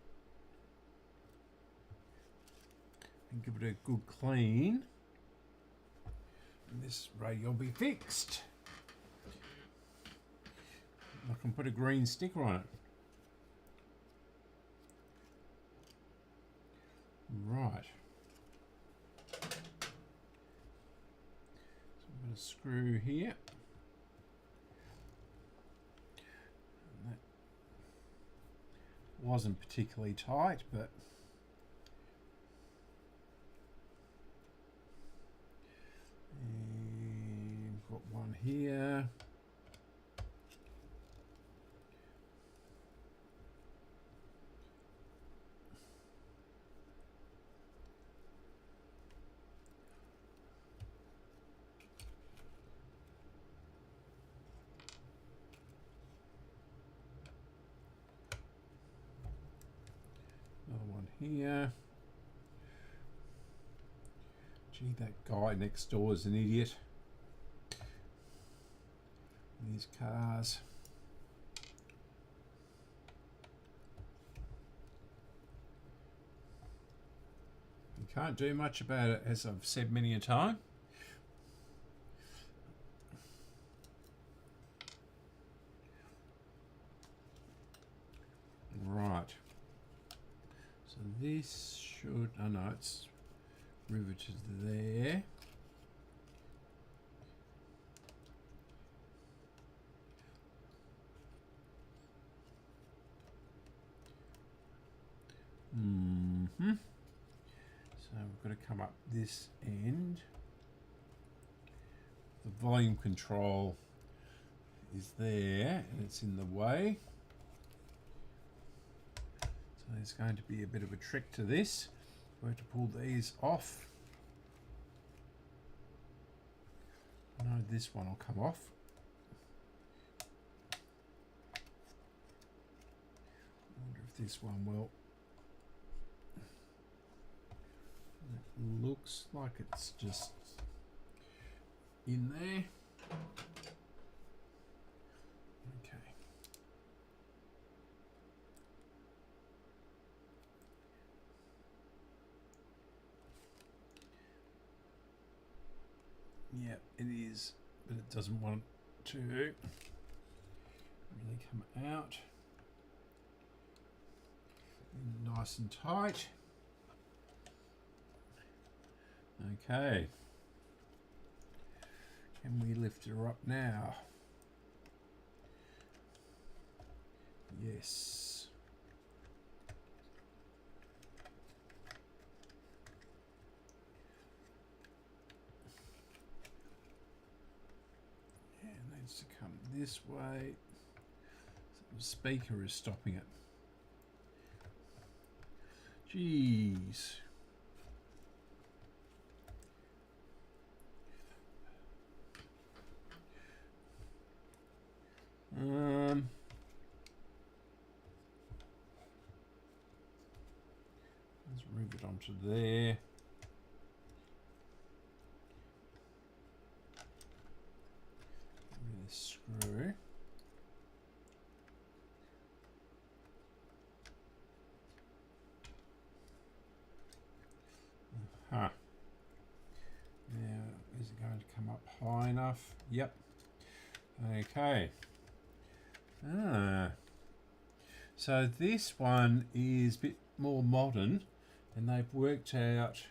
And give it a good clean. And this radio will be fixed. I can put a green sticker on it. Right. So I'm going to screw here. And that wasn't particularly tight, but and got one here. Another one here. Gee, that guy next door is an idiot. These cars. You can't do much about it, as I've said many a time. Right. So this should, oh no, it's riveted there. So we've got to come up this end. The volume control is there and it's in the way. So there's going to be a bit of a trick to this. We have to pull these off. I know this one will come off. I wonder if this one will. It looks like it's just in there. Okay. Yeah, it is, but it doesn't want to really come out. Nice and tight. Okay. Can we lift her up now? Yes. Yeah, it needs to come this way. So the speaker is stopping it. Jeez. Let's move it onto there. With a screw. Now, is it going to come up high enough? Yep. Okay. So this one is a bit more modern, and they've worked out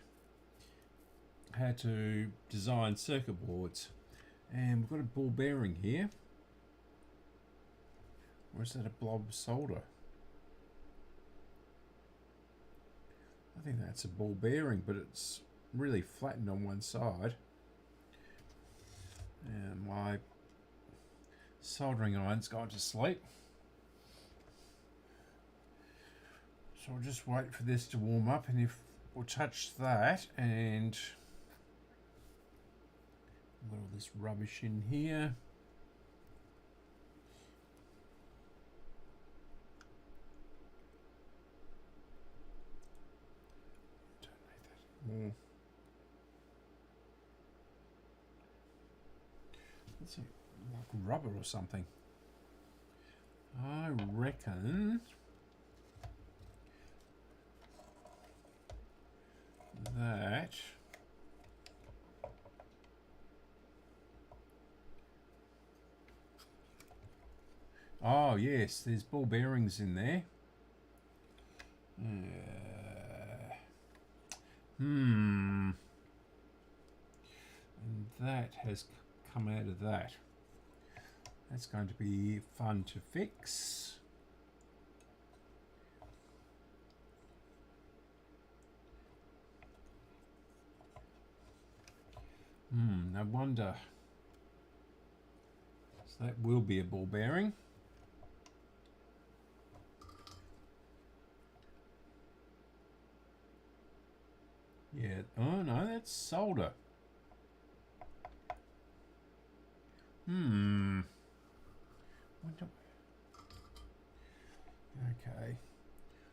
how to design circuit boards. And we've got a ball bearing here. Or is that a blob of solder? I think that's a ball bearing, but it's really flattened on one side. And my soldering iron's gone to sleep. So I'll just wait for this to warm up, and if we'll touch that, and got all this rubbish in here. Don't need that more. Let's see, like rubber or something. I reckon that oh yes, there's ball bearings in there. And that has come out of that. That's going to be fun to fix. No wonder. So that will be a ball bearing. Yeah, oh no, that's solder. Okay,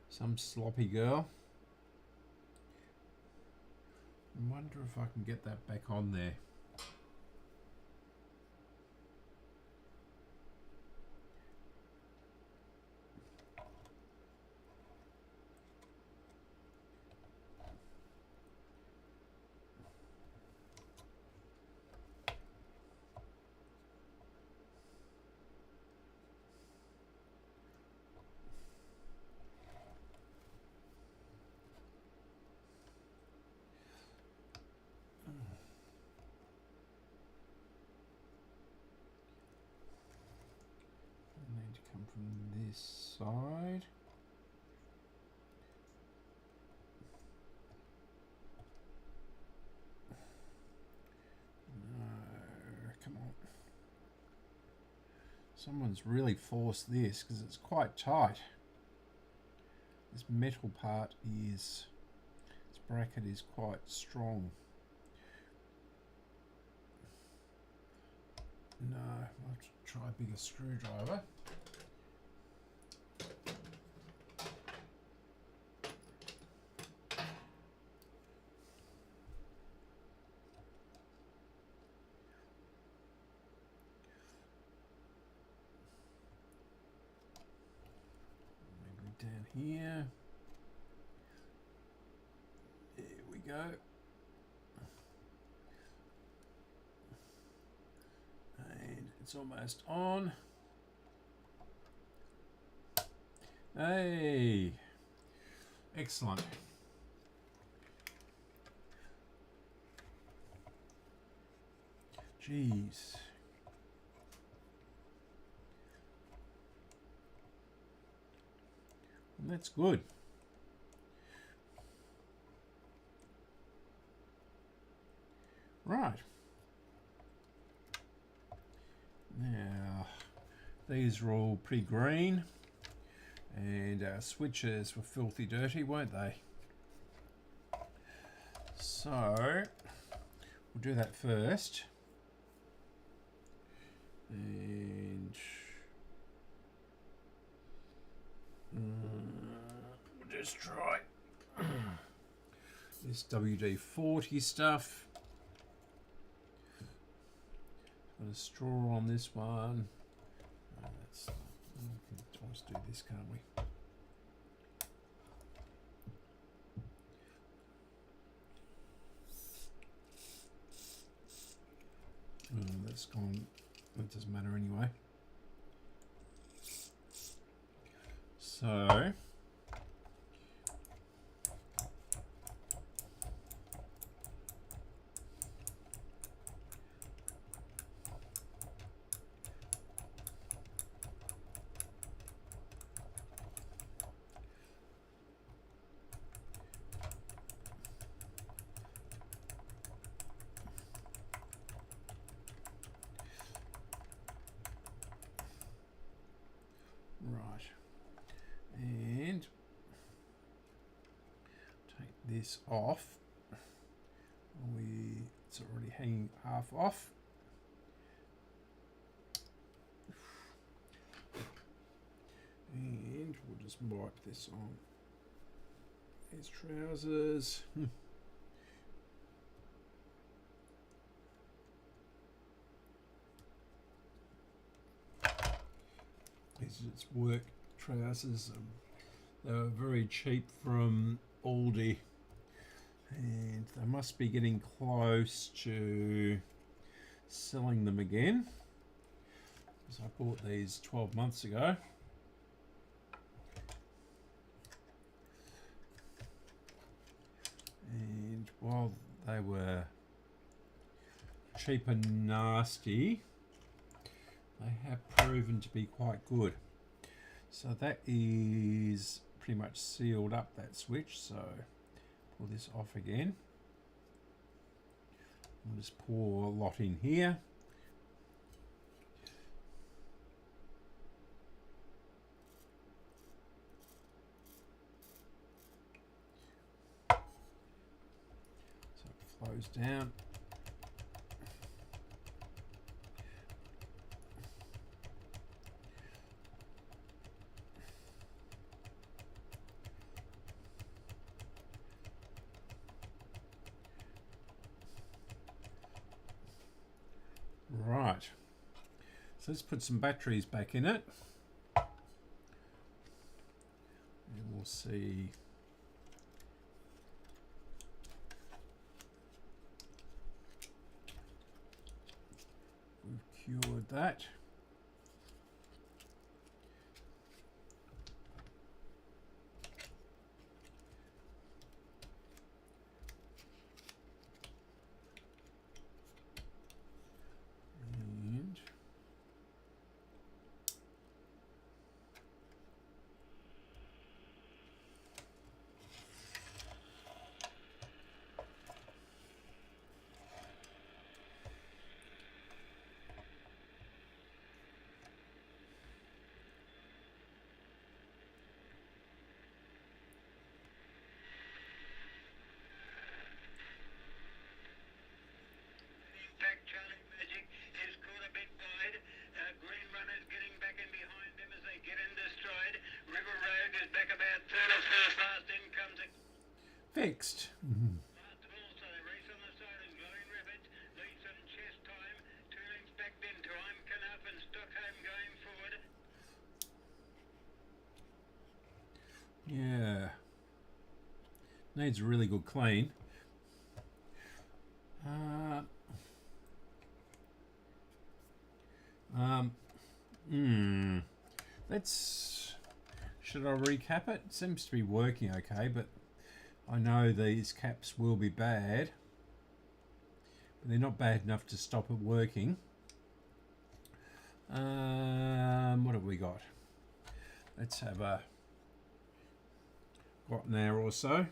some sloppy girl. I wonder if I can get that back on there. Need to come from this side. No, come on. Someone's really forced this because it's quite tight. This metal part is, this bracket is quite strong. No, I'll have to try a bigger screwdriver. Maybe down here. There we go. It's almost on. Hey, excellent. Jeez. And that's good. Right. Now, these are all pretty green, and our switches were filthy dirty, weren't they? So, we'll do that first. And we'll just try this WD-40 stuff. Got a straw on this one. We can always do this, can't we? That's gone. That doesn't matter anyway. So Right, and take this off. It's already hanging half off. And we'll just wipe this on his trousers. These are its work trousers. They were very cheap from Aldi, and they must be getting close to selling them again, because I bought these 12 months ago. And while they were cheap and nasty, they have proven to be quite good. So that is pretty much sealed up, that switch. So pull this off again. We'll just pour a lot in here. So it flows down. Right, so let's put some batteries back in it, and we'll see. We've cured that. Fixed. Yeah. Needs a really good clean. Should I recap it? Seems to be working okay, but I know these caps will be bad, but they're not bad enough to stop it working. What have we got? Let's have a got an hour or so.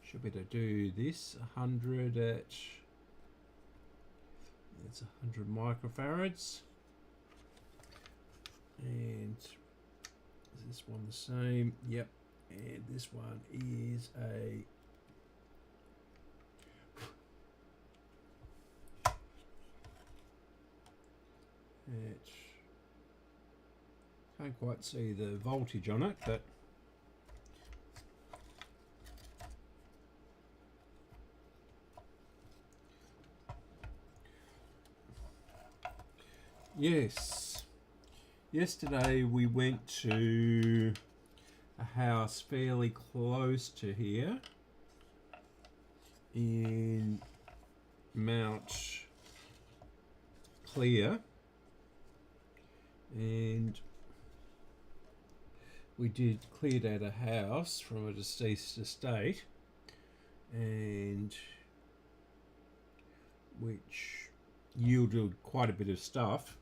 Should be able to do this 100 at, it's 100 microfarads. And is this one the same? Yep. And this one is a can't quite see the voltage on it, but yes. Yesterday we went to a house fairly close to here in Mount Clear, and we cleared out a house from a deceased estate, and which yielded quite a bit of stuff.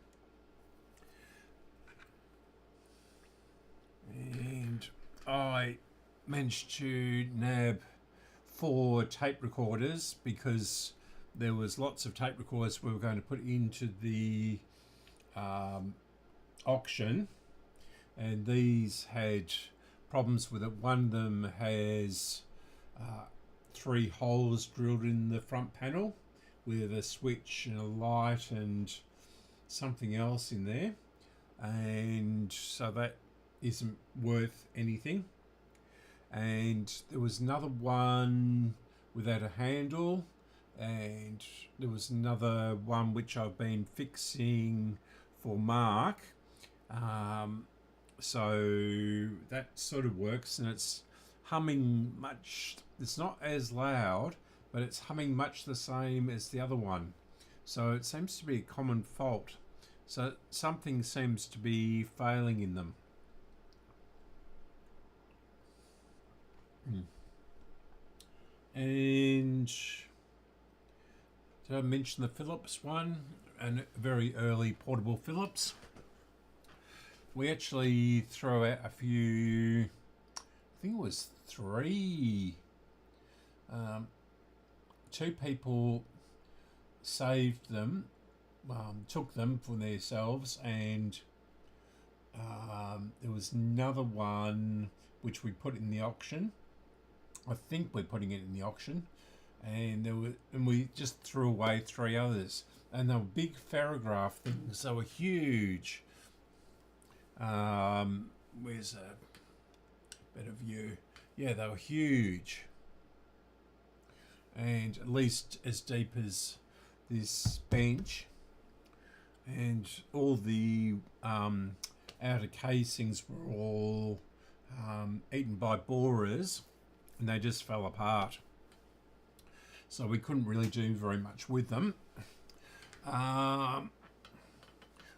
And I managed to nab 4 tape recorders, because there was lots of tape recorders we were going to put into the auction, and these had problems with it. One of them has 3 holes drilled in the front panel with a switch and a light and something else in there, and so that isn't worth anything. And there was another one without a handle, and there was another one which I've been fixing for Mark. So that sort of works, and it's humming much, it's not as loud, but it's humming much the same as the other one. So it seems to be a common fault. So something seems to be failing in them. And did I mention the Philips one? And very early portable Philips. We actually throw out a few, I think it was 3. 2 people saved them, took them for themselves, and there was another one which we put in the auction. I think we're putting it in the auction, and we just threw away 3 others, and they were big ferrograph things. They were huge. Where's a better view? Yeah, they were huge, and at least as deep as this bench, and all the outer casings were all eaten by borers, and they just fell apart, so we couldn't really do very much with them.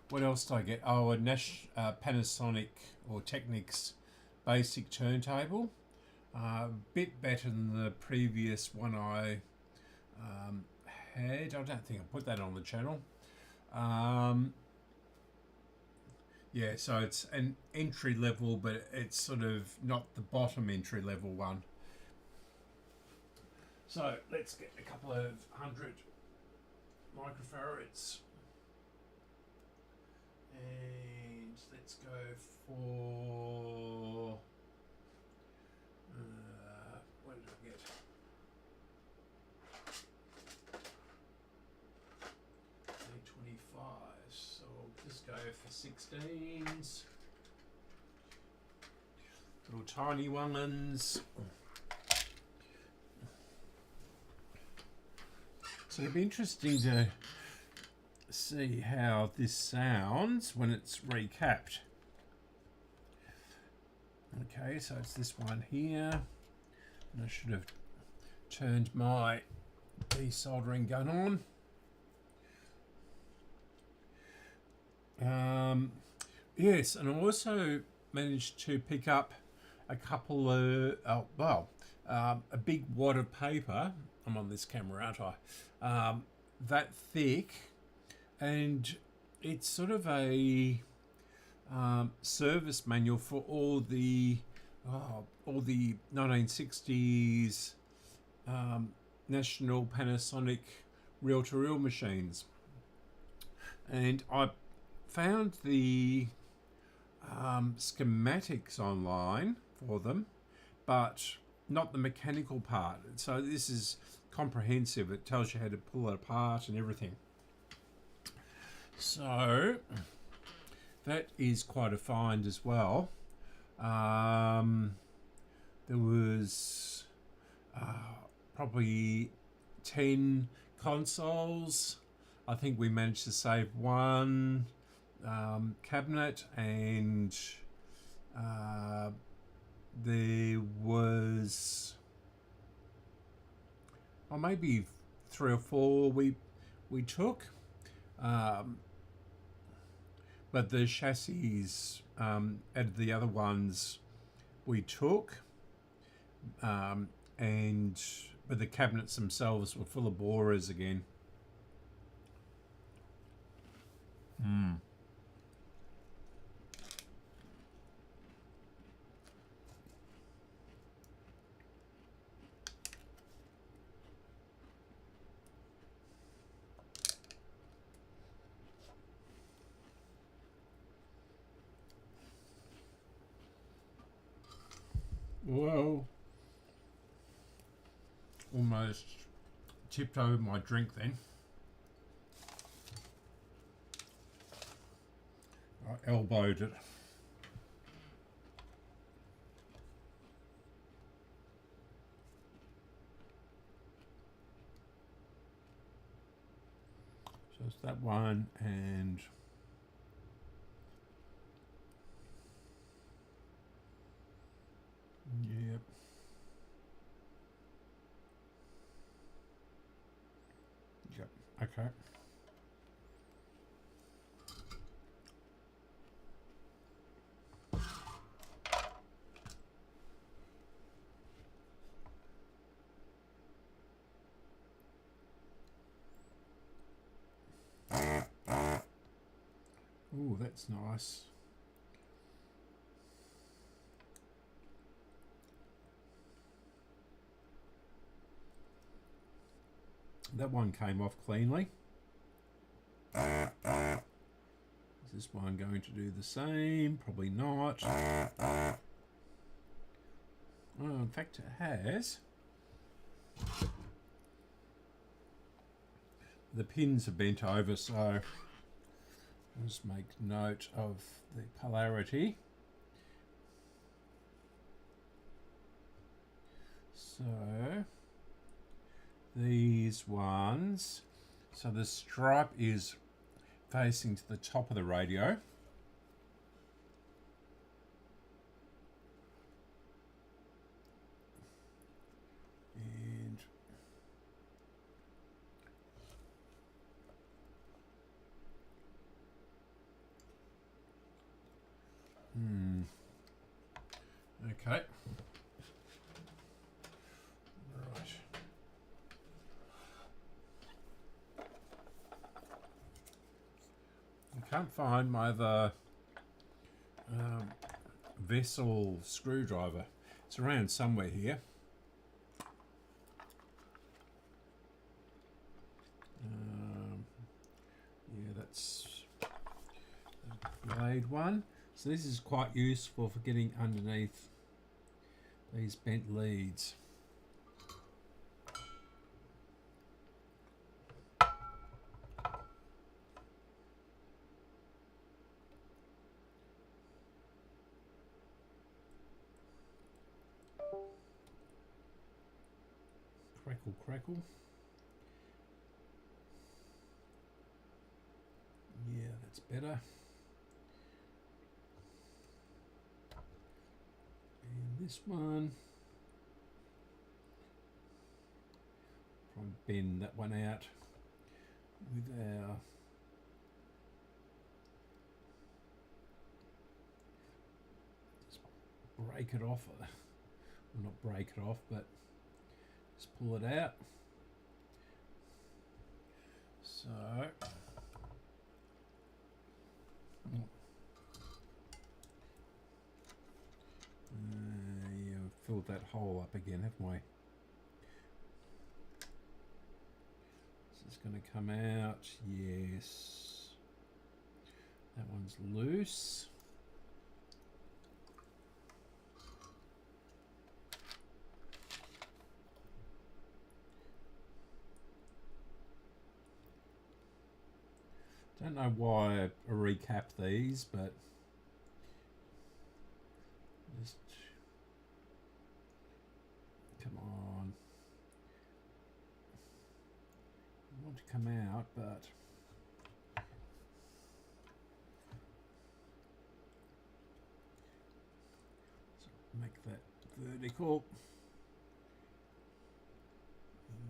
What else did I get? Oh, a Panasonic or Technics basic turntable. A bit better than the previous one I had. I don't think I put that on the channel. Yeah, so it's an entry level, but it's sort of not the bottom entry level one. So let's get a couple of 100 microfarads. And let's go for what did I get? 825. So I'll just go for 16s. Little tiny ones. So it'd be interesting to see how this sounds when it's recapped. Okay, so it's this one here, and I should have turned my desoldering gun on. Yes, and I also managed to pick up a couple of a big wad of paper. I'm on this camera, aren't I? That thick. And it's sort of a service manual for all the 1960s national Panasonic reel-to-reel machines. And I found the schematics online for them, but not the mechanical part. So this is comprehensive. It tells you how to pull it apart and everything. So that is quite a find as well. There was probably 10 consoles. I think we managed to save one cabinet, and there was maybe 3 or 4 we took. But the chassis out of the other ones we took, but the cabinets themselves were full of borers again. Well, almost tipped over my drink then. I elbowed it. So it's that one, and yep. Yep, okay. Oh, that's nice. That one came off cleanly. Is this one going to do the same? Probably not. Oh, in fact it has. The pins are bent over, so let's make note of the polarity. So these ones, so the stripe is facing to the top of the radio. And okay. Right. I can't find my other vessel screwdriver. It's around somewhere here. Yeah, that's the blade one. So this is quite useful for getting underneath these bent leads. Crackle, crackle. Yeah, that's better. And this one, probably bend that one out with our just break it off. Well, not break it off, but just pull it out. So yeah, we've filled that hole up again, haven't we? This is going to come out. Yes, that one's loose. Don't know why I recap these, but just come on. I want to come out, but so make that vertical. And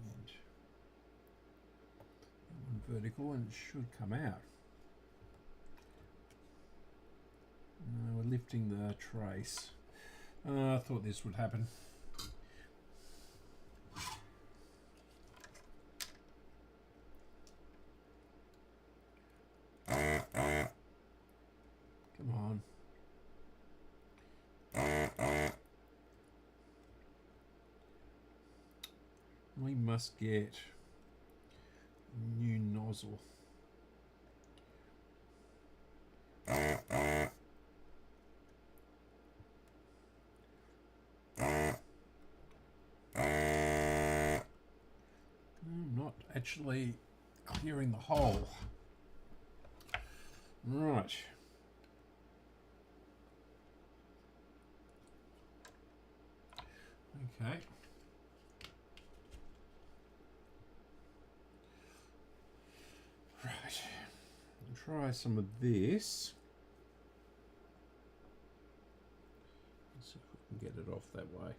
that one vertical, and it should come out. No, we're lifting the trace. I thought this would happen. Come on. We must get a new nozzle. actually clearing the hole. Right. Okay. Right. Try some of this. Let's see if we can get it off that way.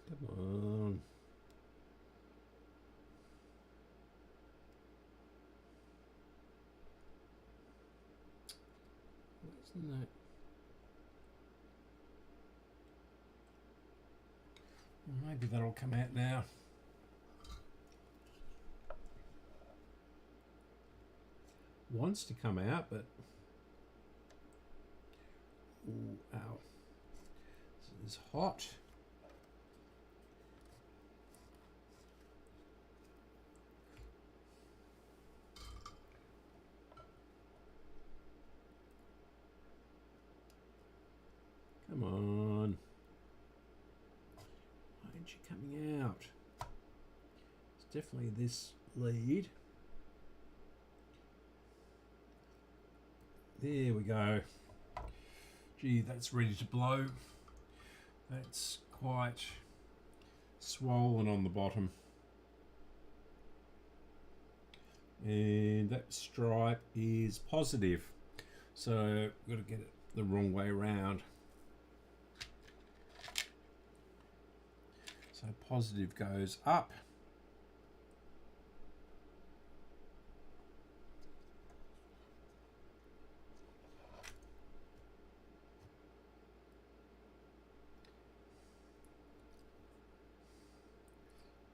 Come on. Isn't that? Maybe that'll come out now. Wants to come out, but ooh, ow. This is hot. Come on. Why aren't you coming out? It's definitely this lead. There we go. Gee, that's ready to blow. That's quite swollen on the bottom. And that stripe is positive. So we've got to get it the wrong way around. So positive goes up.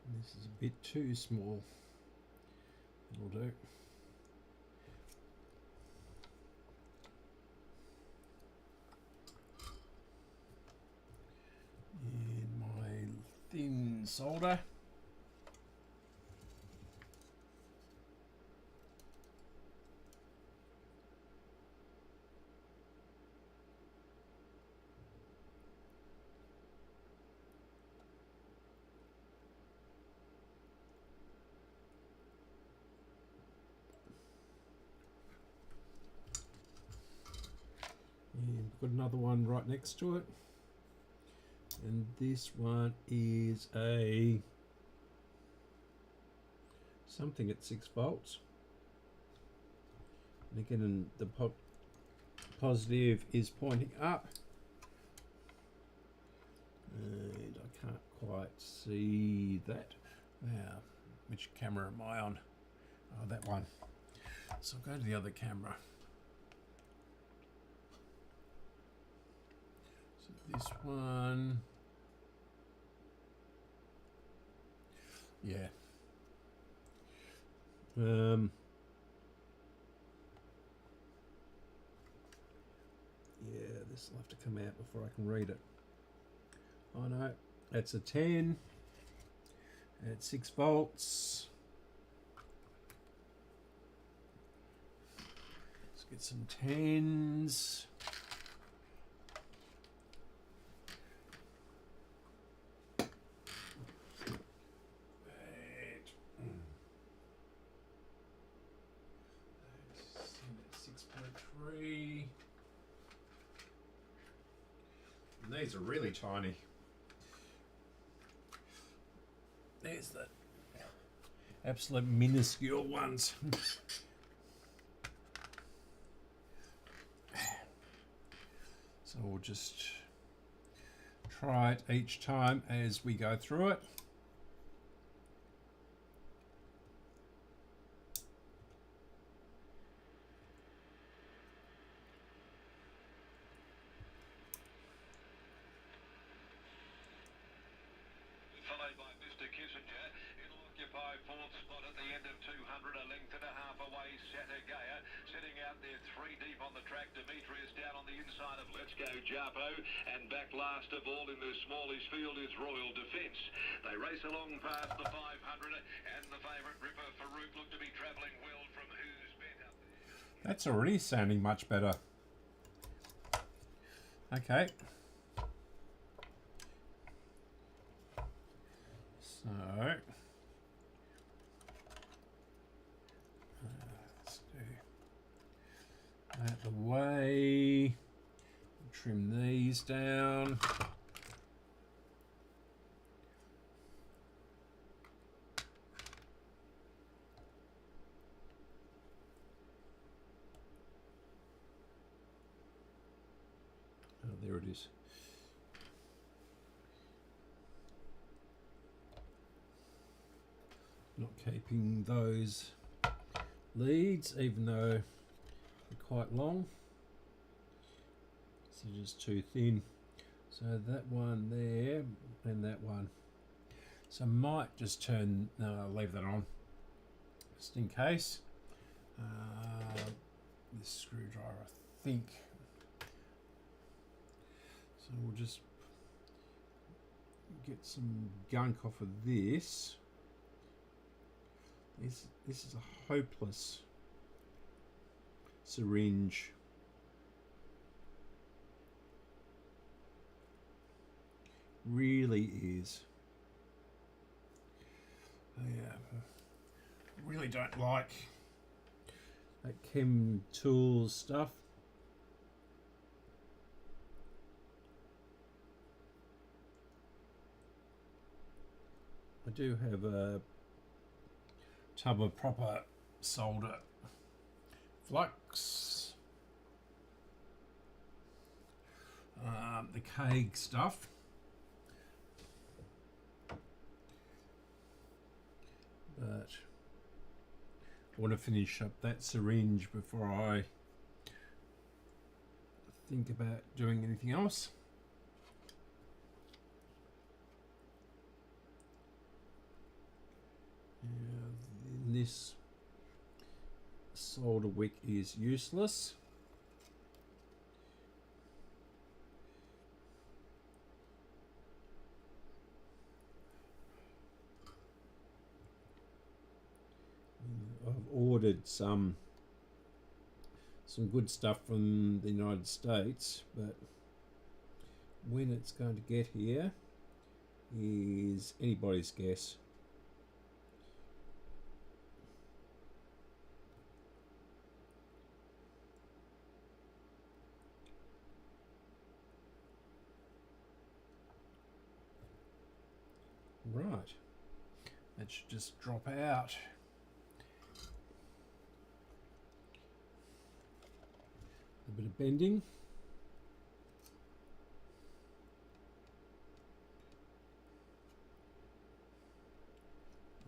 And this is a bit too small. It'll do. And my thin solder. And we've got another one right next to it. And this one is a something at 6 volts. And again, the positive is pointing up. And I can't quite see that. Now, which camera am I on? Oh, that one. So I'll go to the other camera. So this one. Yeah. Yeah, this will have to come out before I can read it. Oh no, that's a 10 at 6 volts. Let's get some 10s. And these are really tiny. There's the absolute minuscule ones. So we'll just try it each time as we go through it. Followed by Mr. Kissinger. It'll occupy fourth spot at the end of 200, a length and a half away. Satagaya. sitting out there 3 deep on the track. Demetrius down on the inside of Let's Go Jarpo. And back last of all in the smallish field is Royal Defence. They race along past the 500 and the favourite Ripper Farouk look to be travelling well from Who's Better. That's already sounding much better. Okay. So let's do that the way. Trim these down. Oh, there it is. Not keeping those leads, even though they're quite long. So just too thin. So that one there and that one. So I might just turn, no, leave that on, just in case. This screwdriver, I think. So we'll just get some gunk off of this. This is a hopeless syringe. Really is. Yeah, really don't like that Chem Tools stuff. I do have a tub of proper solder flux, the Kaig stuff, but I want to finish up that syringe before I think about doing anything else. This solder wick is useless. I've ordered some good stuff from the United States, but when it's going to get here is anybody's guess. Right, that should just drop out. A bit of bending.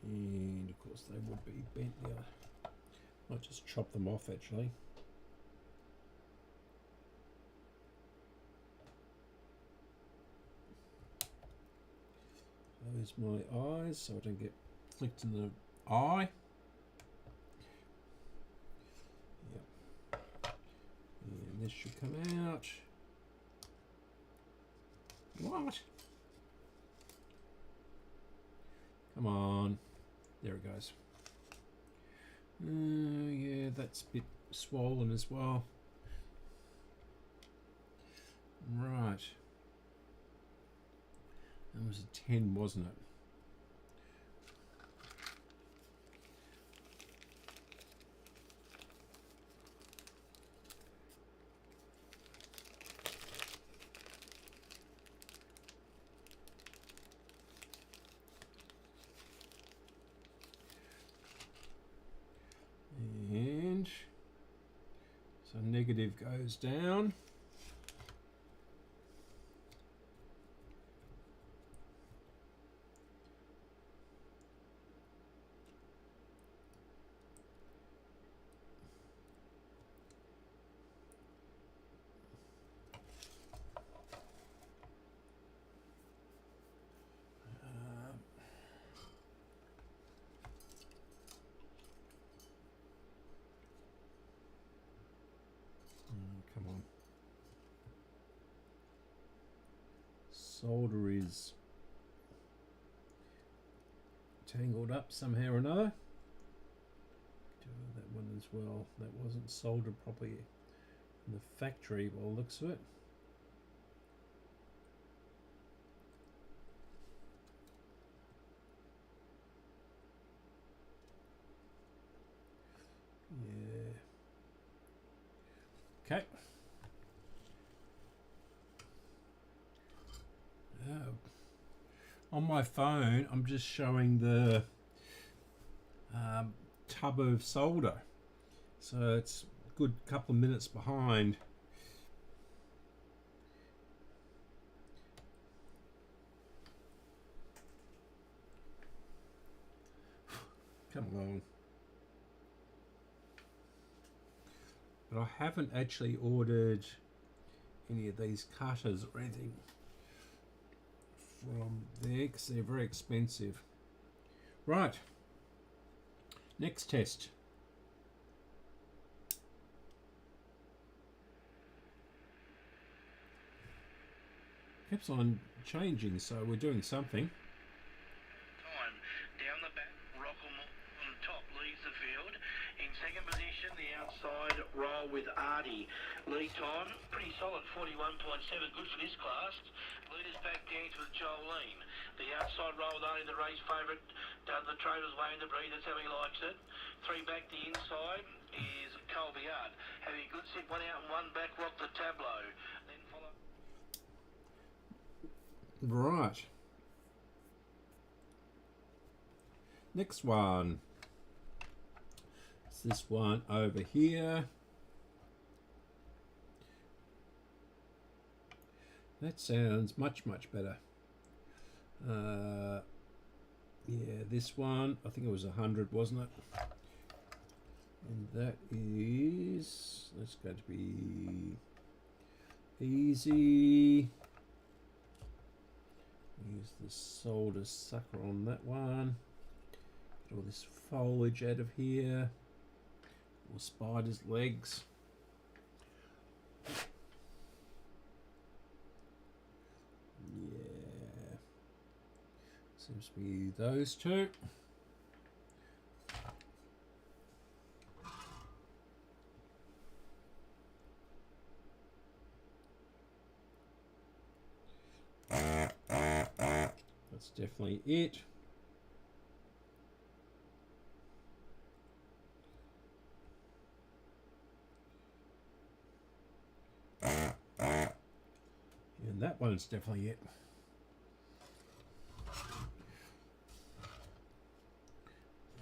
And of course they would be bent there. Might just chop them off actually. Close my eyes so I don't get flicked in the eye. Yep. And this should come out. What? Come on. There it goes. Yeah, that's a bit swollen as well. Right. That was a 10, wasn't it? And so negative goes down. solder is tangled up somehow or another. Do that one as well. That wasn't soldered properly in the factory by the looks of it. Yeah. Okay. On my phone, I'm just showing the tub of solder, so it's a good couple of minutes behind. Come along. But I haven't actually ordered any of these cutters or anything from there because they're very expensive. Right, next test. Keeps on changing, so we're doing something. Time down the back, Rockham on top leads the field. In second position, the outside roll with Artie. Lead time pretty solid, 41.7, good for this class. Leaders back dance with Jolene. The outside roll with Artie, the race favourite. The trailer's way in the breed, that's how he likes it. Three back the inside is Colbiard. Having a good sit, one out and one back, rock the tableau. Then follow. Right. Next one. It's this one over here. That sounds much better. Yeah, this one, I think it was 100, wasn't it? And that is, that's going to be easy. Use the solder sucker on that one. Get all this foliage out of here. Or spider's legs. Yeah. Seems to be those two. That's definitely it. And that one's definitely it. Out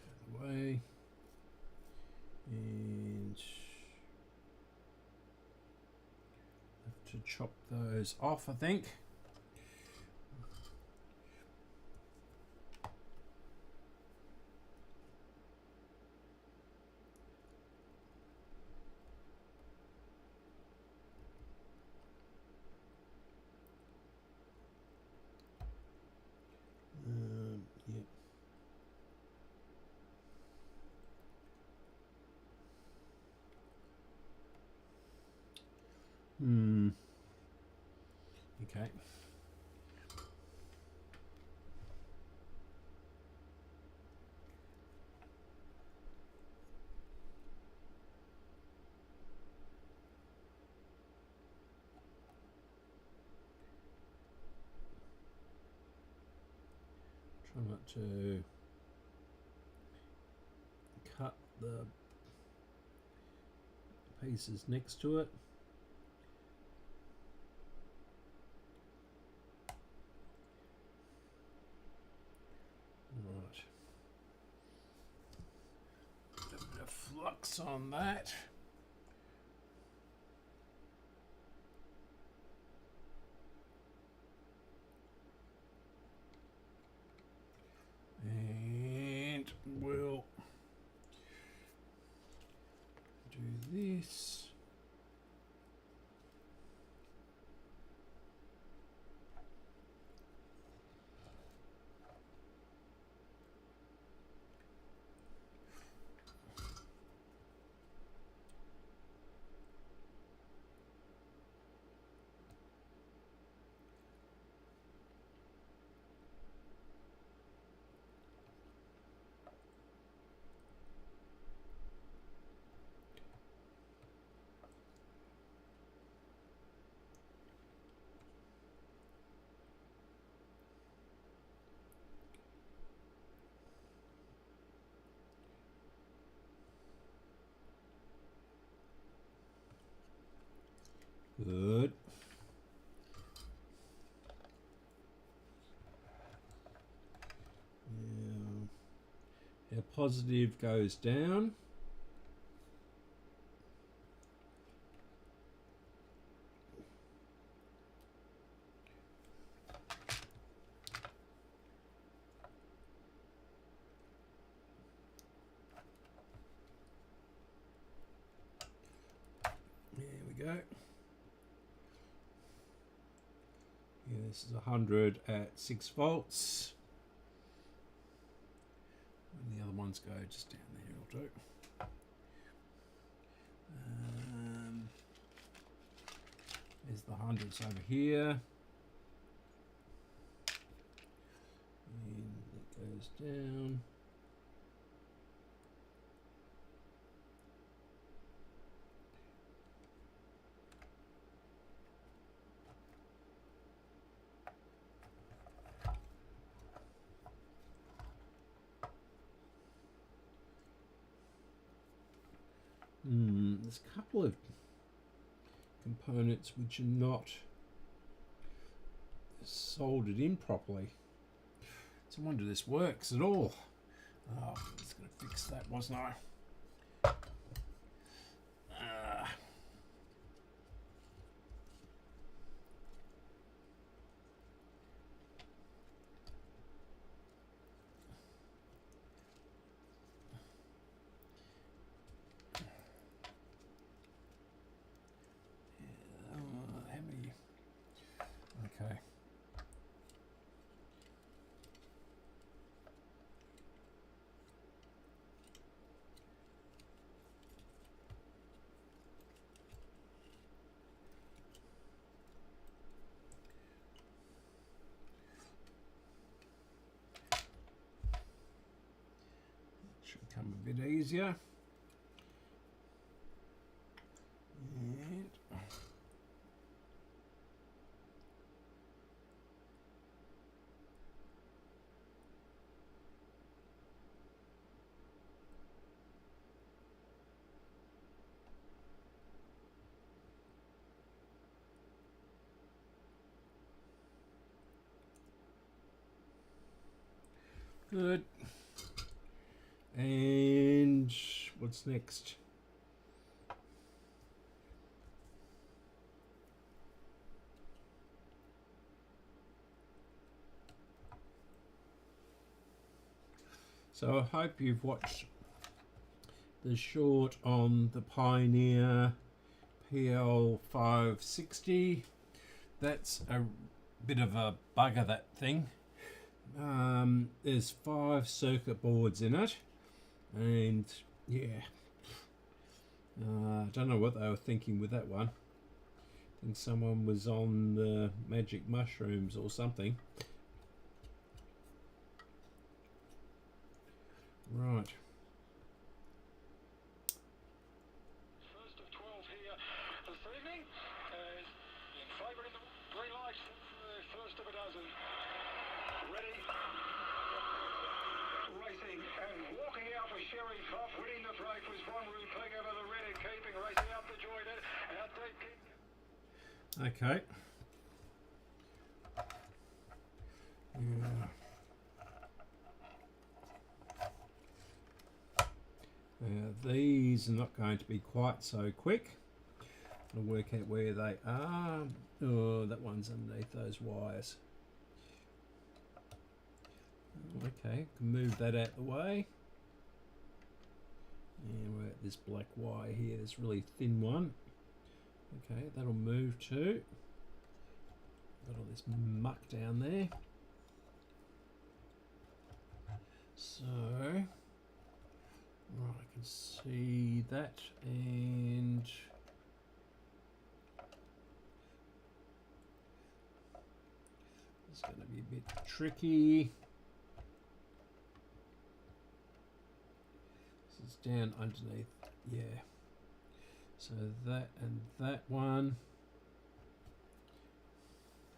of the way. And have to chop those off, I think. Yep. Okay. Try not to cut the pieces next to it. Right. A bit of flux on that. And we'll do this. Good. Now, our positive goes down. There we go. Yeah, this is 100 at 6 volts. And the other ones go just down there, will do. There's the hundreds over here. And it goes down. There's a couple of components which are not soldered in properly. So I wonder if this works at all. Oh, I was going to fix that, wasn't I? How many? Okay. Should come a bit easier. And good. And what's next? So I hope you've watched the short on the Pioneer PL560. That's a bit of a bugger, that thing. There's 5 circuit boards in it, and yeah, I don't know what they were thinking with that one. I think someone was on the magic mushrooms or something. Right. First of 12 here this evening, in favour in the green light, first of a dozen. Ready, racing, and walking out for Sherry Puff, winning the break was Von Rupeg over the red and keeping, racing up the jointed, out they keep. Okay. Yeah. These are not going to be quite so quick. I'll work out where they are. Oh, that one's underneath those wires. Okay, can move that out the way. And we're at this black wire here, this really thin one. Okay, that'll move too. Got all this muck down there. So, right, I can see that, and it's going to be a bit tricky. This is down underneath, yeah. So that and that one.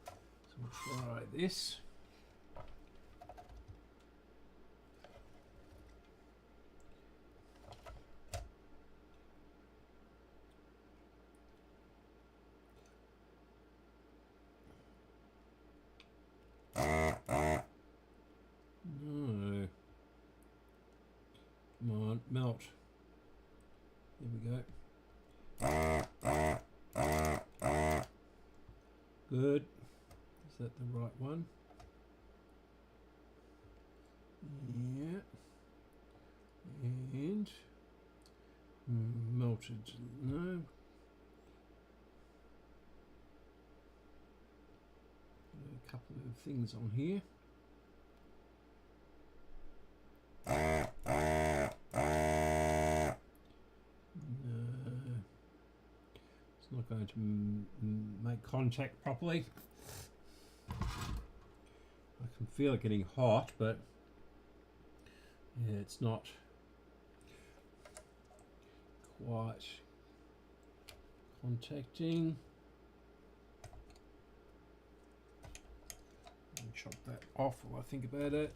So we'll try this. melt. There we go. Good. Is that the right one? Yeah. And melted. No. A couple of things on here. It's not going to make contact properly. I can feel it getting hot, but yeah, it's not quite contacting. I'll chop that off while I think about it.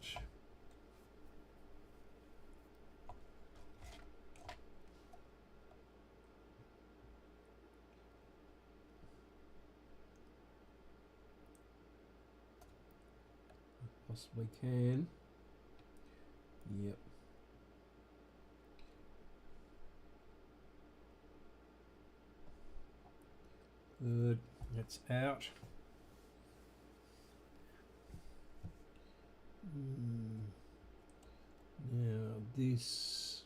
Possibly can. Yep. Good. That's out. Now this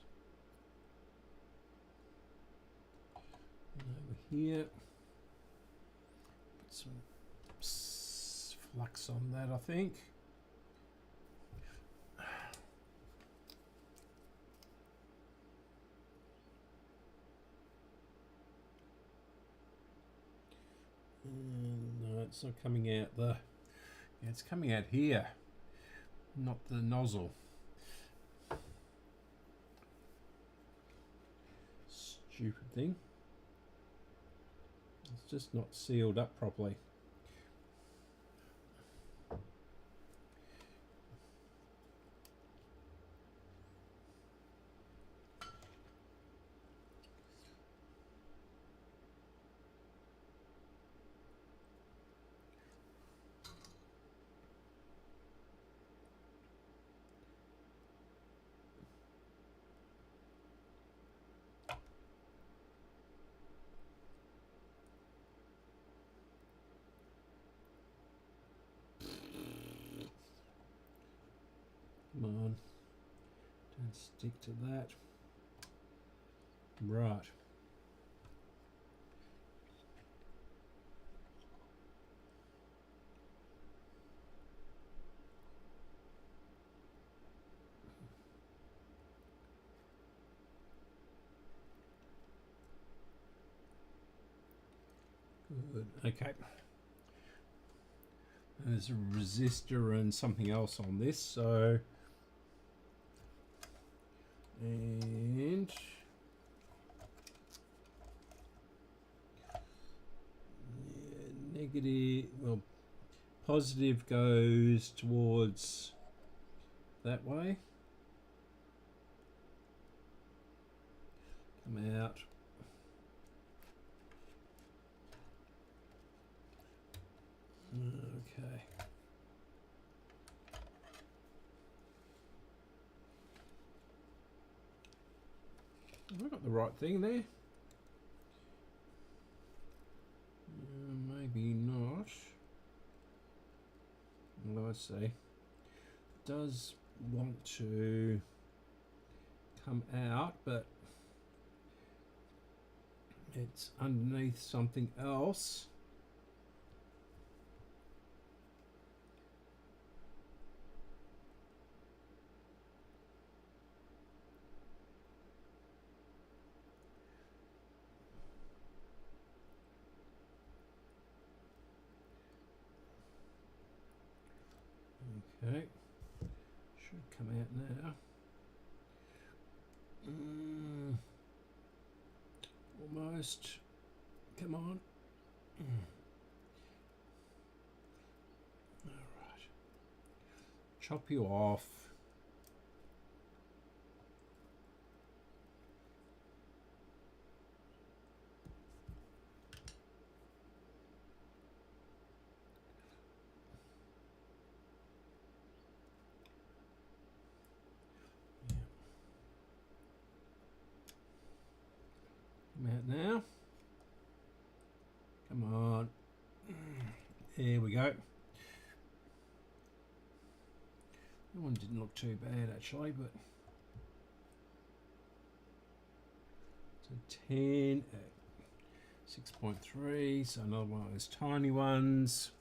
over here. Put some flux on that, I think. No, it's not coming out the. Yeah, it's coming out here, not the nozzle. Stupid thing. It's just not sealed up properly. Come on, don't stick to that. Right. Good. Okay. There's a resistor and something else on this, so and yeah, negative, well, positive goes towards that way. Come out. Okay. Have I got the right thing there? Maybe not. Well, I say it does want to come out, but it's underneath something else. Okay, should come out now. Almost. Come on. All right. Chop you off. Come out now. Come on. There we go. That one didn't look too bad actually, but so 10 at 6.3, so another one of those tiny ones.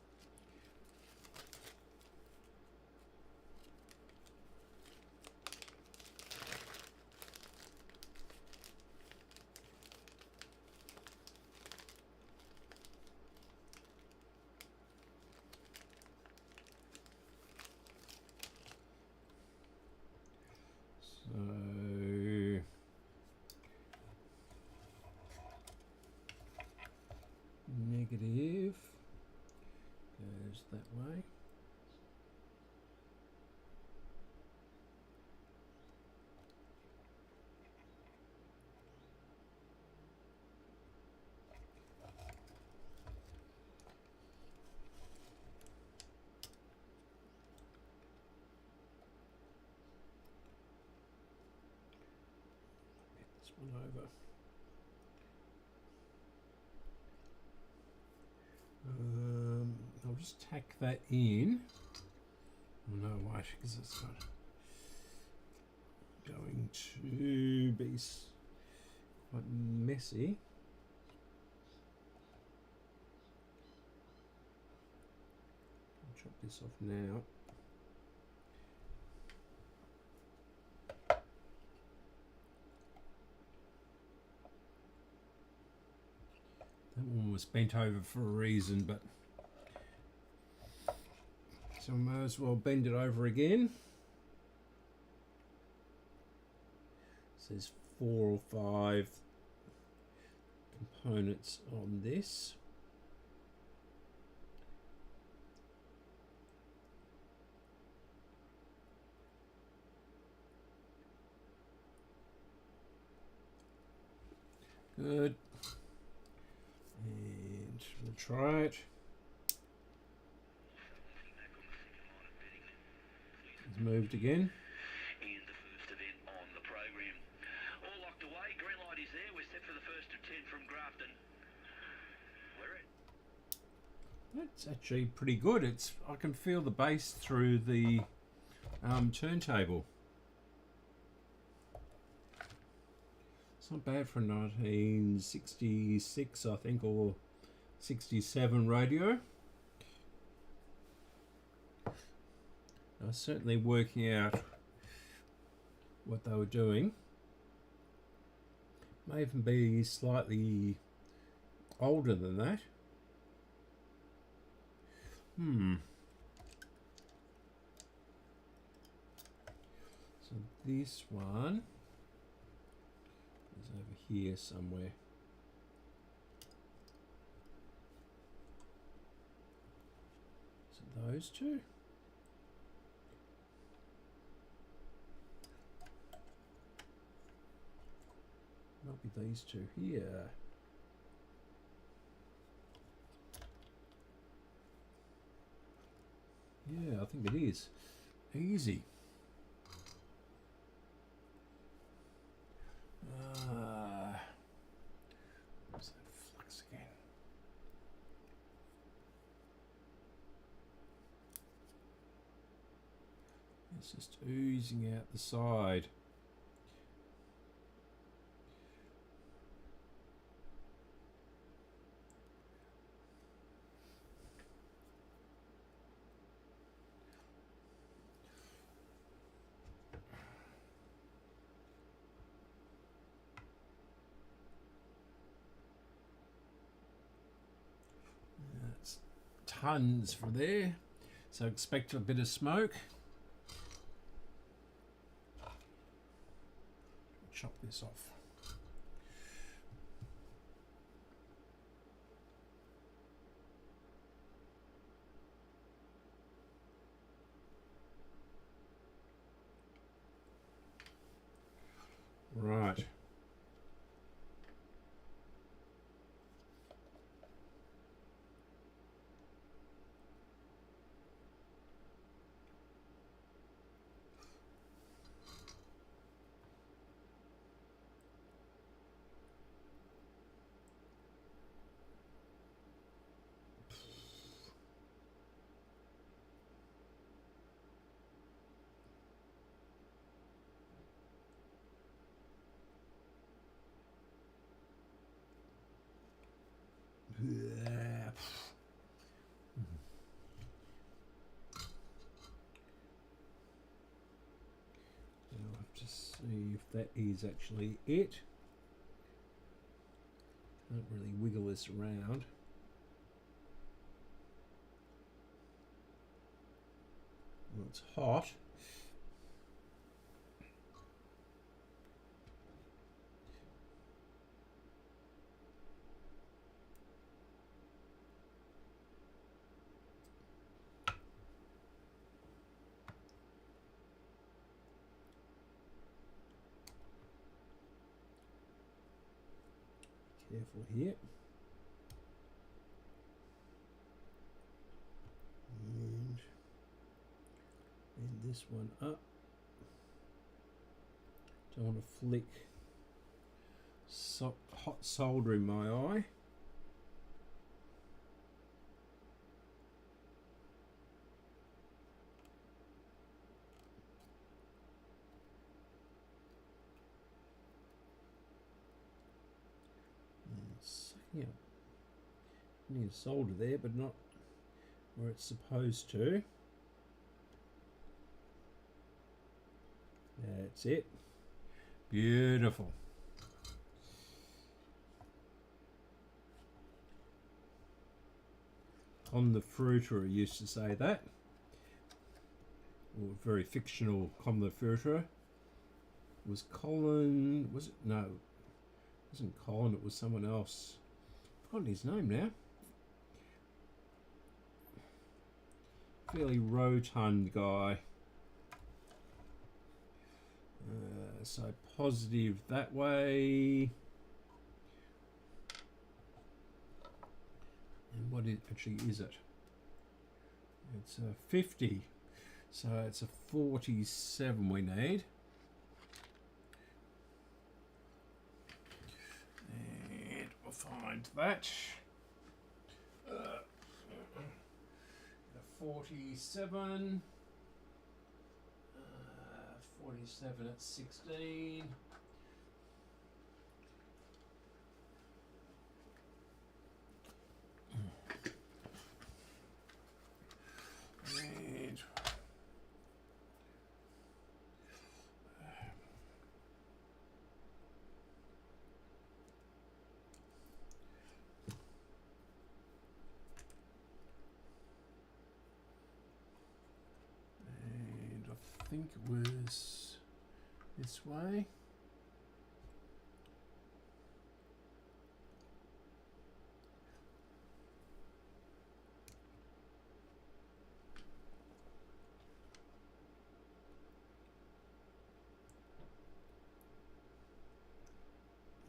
Negative goes that way. This one over. I'll just tack that in. Oh, no, wait, because it's not going to be quite messy. I'll chop this off now. That one was bent over for a reason, but so I may as well bend it over again. So there's 4 or 5 components on this. Good. And we'll try it. It's moved again. In the first event on the program. All locked away, green light is there. We're set for the first of 10 from Grafton. We're in. That's actually pretty good. I can feel the bass through the turntable. It's not bad for a 1966, I think, or 67 radio. I was certainly working out what they were doing. May even be slightly older than that. So this one is over here somewhere. So those two. Might be these two here. Yeah, I think it is. Easy. What's that flux again? It's just oozing out the side. Tons for there, so expect a bit of smoke. Chop this off. Right. that is actually it. Don't really wiggle this around. Well, it's hot. Careful here. And bend this one up. Don't want to flick hot solder in my eye. Yeah, need solder there, but not where it's supposed to. That's it. Beautiful. On the fruiterer used to say that. Or very fictional Con the fruiterer. Was Colin, was it? No, it wasn't Colin, it was someone else. I've forgotten his name now. Fairly rotund guy. So positive that way. And what actually is it? It's a 50. So it's a 47 we need. And we'll find that. 47. 47 at 16. And I think it was this way.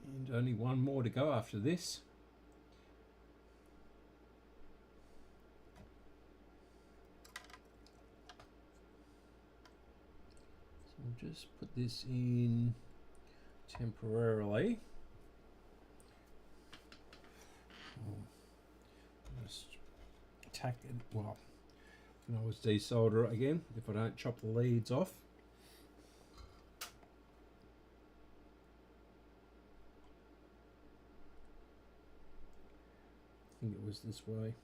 And only one more to go after this. We'll just put this in temporarily. Just tack it, well, I can always desolder it again if I don't chop the leads off. I think it was this way.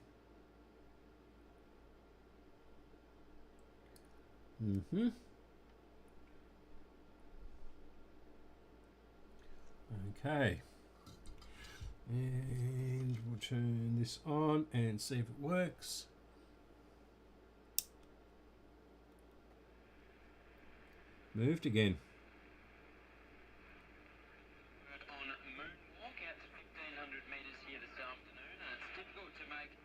Okay, and we'll turn this on and see if it works. Moved again. On moonwalk out to 1500 metres here this afternoon, and it's difficult to make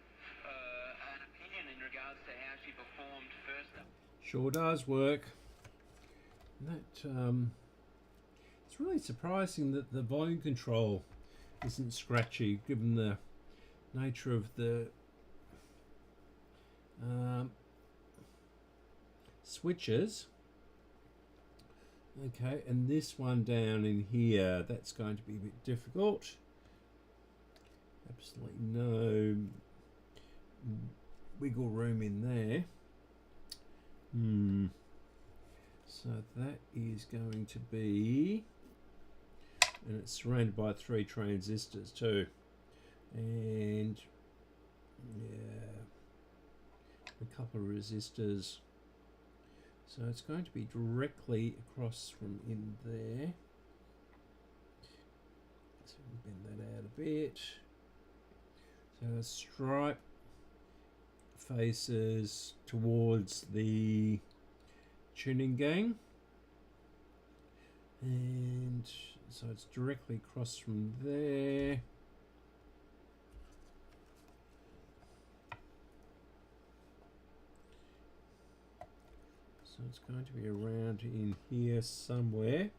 an opinion in regards to how she performed first up. Sure does work. That it's really surprising that the volume control isn't scratchy, given the nature of the switches. Okay, and this one down in here, that's going to be a bit difficult. Absolutely no wiggle room in there. So that is going to be, and it's surrounded by 3 transistors too, and yeah, a couple of resistors. So it's going to be directly across from in there. So we'll bend that out a bit. So a stripe faces towards the tuning gang, and so it's directly across from there. So it's going to be around in here somewhere.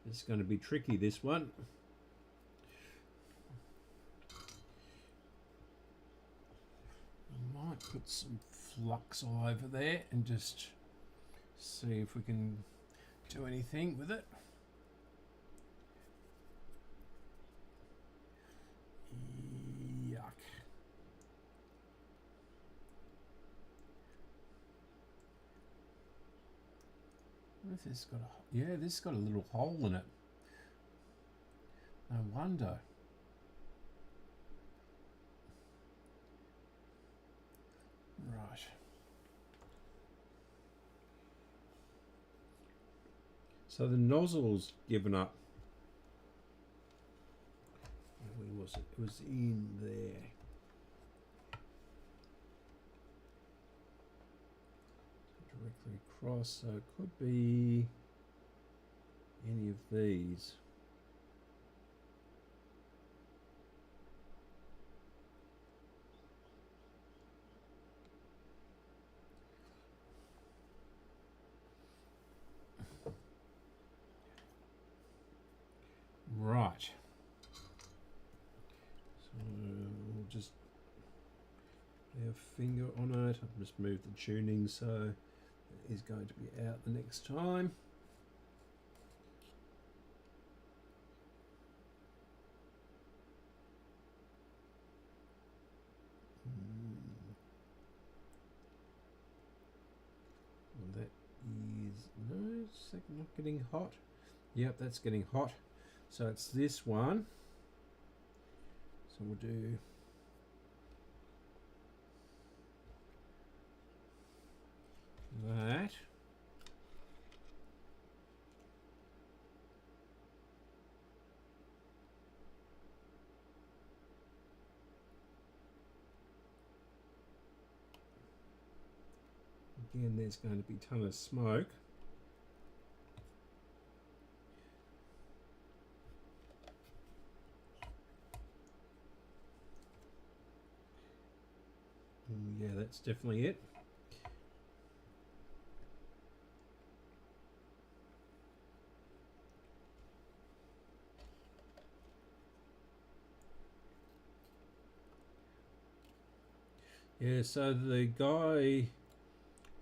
It's going to be tricky, this one. I might put some flux all over there and just see if we can do anything with it. Yuck. This has got a, yeah, this has got a little hole in it. No wonder. Right. So the nozzle's given up. Where was it? It was in there. Directly across, so it could be any of these. Right. So we'll just put our finger on it. I've just moved the tuning so it is going to be out the next time. Well, that is, no, second not getting hot. Yep, that's getting hot. So it's this one. So we'll do that. Again, there's going to be a ton of smoke. Yeah, that's definitely it. Yeah, so the guy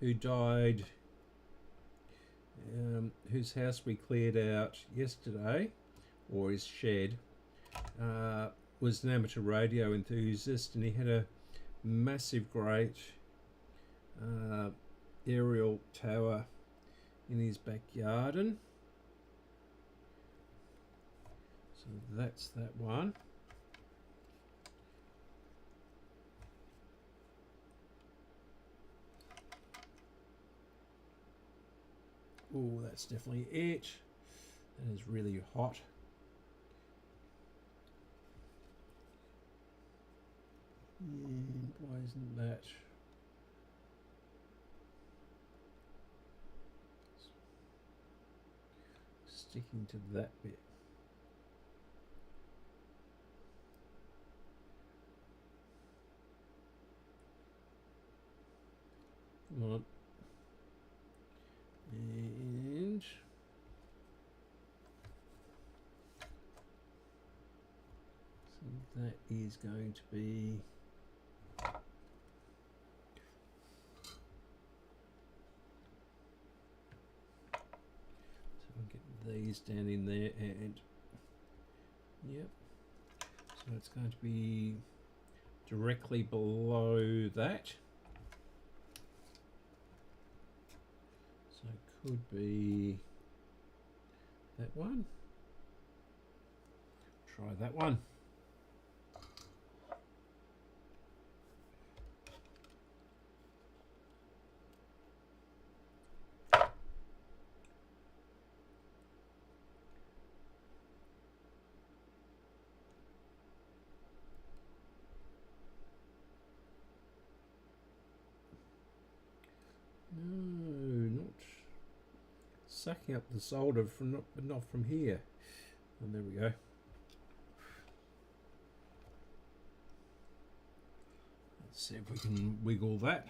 who died, whose house we cleared out yesterday, or his shed, was an amateur radio enthusiast, and he had a massive, great aerial tower in his backyard. So that's that one. Oh, that's definitely it. That is really hot. And why isn't that? Sticking to that bit. Come on. And so that is going to be these down in there, and yep, so it's going to be directly below that, so it could be that one. Try that one. No, not sucking up the solder from but not from here. And there we go. Let's see if we can wiggle that.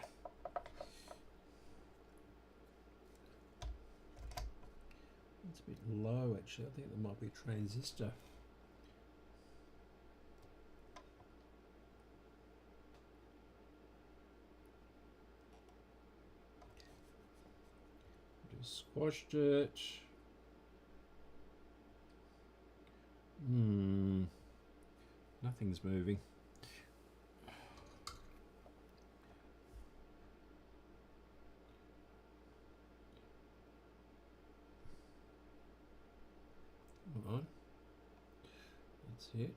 It's a bit low actually. I think there might be a transistor. Just squashed it. Nothing's moving. Hold on. That's it.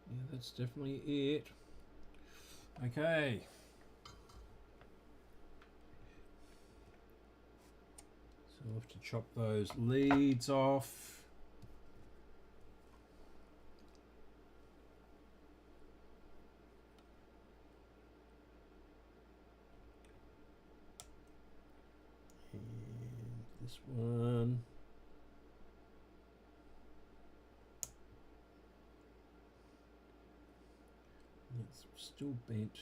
Yeah, that's definitely it. Okay. So we'll have to chop those leads off. This one. It's still bent.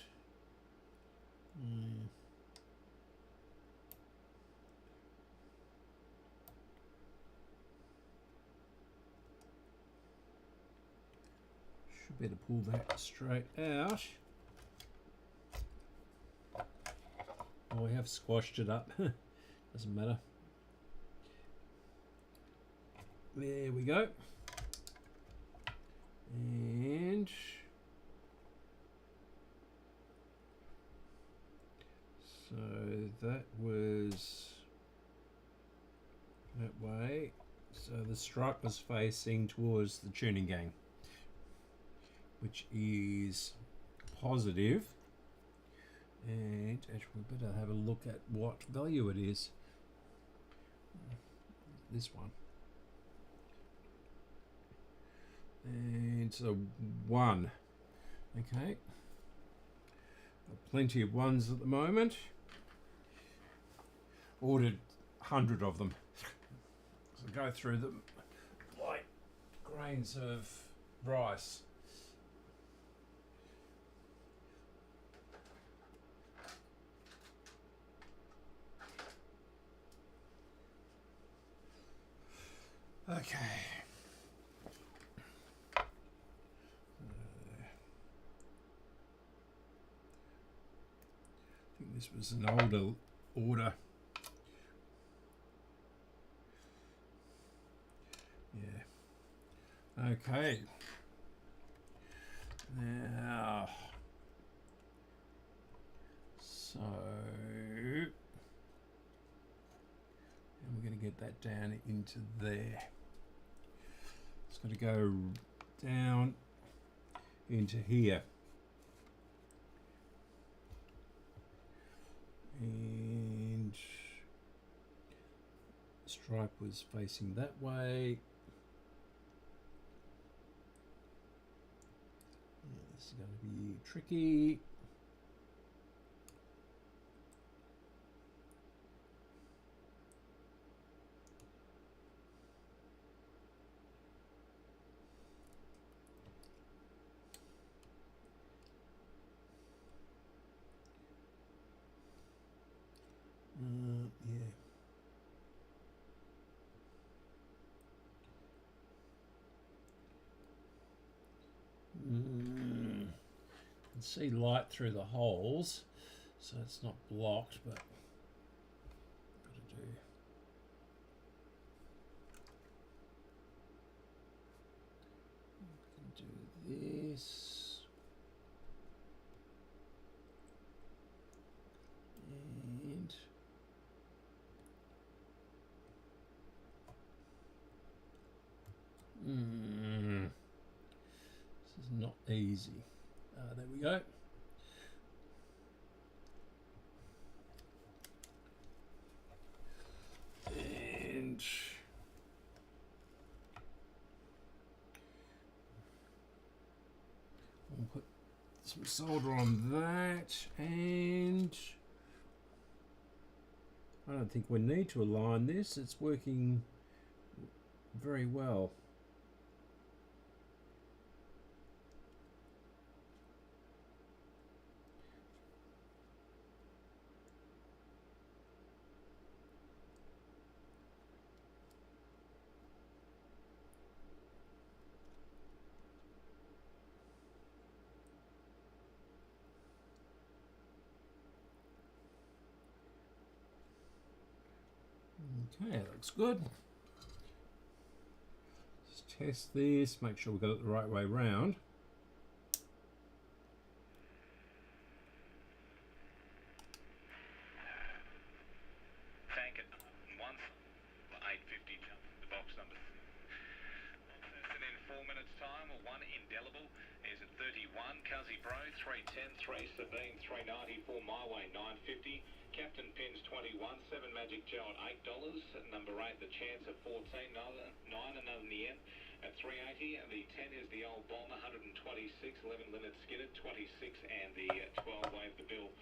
Should be able to pull that straight out. Oh, we have squashed it up. Doesn't matter. There we go. And so that was that way. So the stripe was facing towards the tuning gang, which is positive. And actually we better have a look at what value it is. This one. And so 1. Okay. Plenty of ones at the moment. Ordered 100 of them. So go through them like grains of rice. Okay. I think this was an older order. Yeah. Okay. Now, so, and we're going to get that down into there. It's going to go down into here. And stripe was facing that way. Yeah, this is going to be tricky. Yeah. Can see light through the holes, so it's not blocked, but got to do this. And this is not easy. There we go. And we'll put some solder on that, and I don't think we need to align this. It's working very well. Okay, that looks good. Let's test this, make sure we got it the right way round. Tank it once, 850 the box number. And in 4 minutes time, one indelible is at 31. Cuzzy Bro 310, 317, 394. My Way 950. Captain Pins 21, 7 Magic Joe at $8. Number 8, the Chance at 14, 9 another in the end at 380, and the 10 is the Old Bomber 126, 11 Leonard Skinner 26, and the 12 Wave the Bill.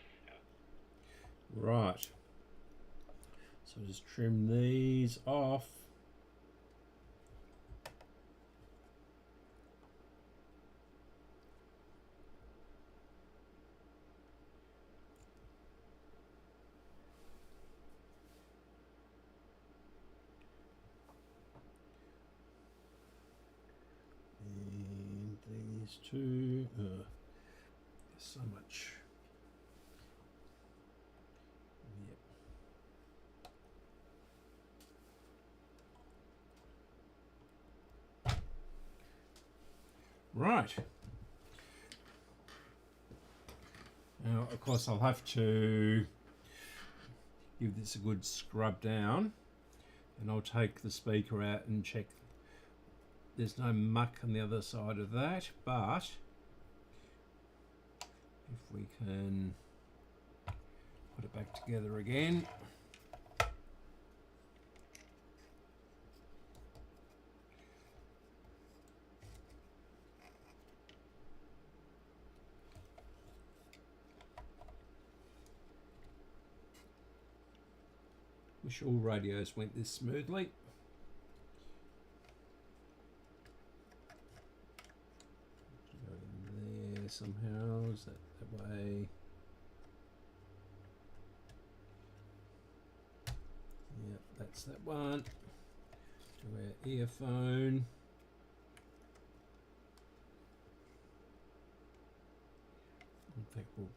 Right. So just trim these off. And these two, there's so much. Yep. Right. Now, of course, I'll have to give this a good scrub down, and I'll take the speaker out and check there's no muck on the other side of that, but if we can put it back together again. Wish all radios went this smoothly. Go in there somehow, is that way? Yep, that's that one. To our earphone. In fact, we'll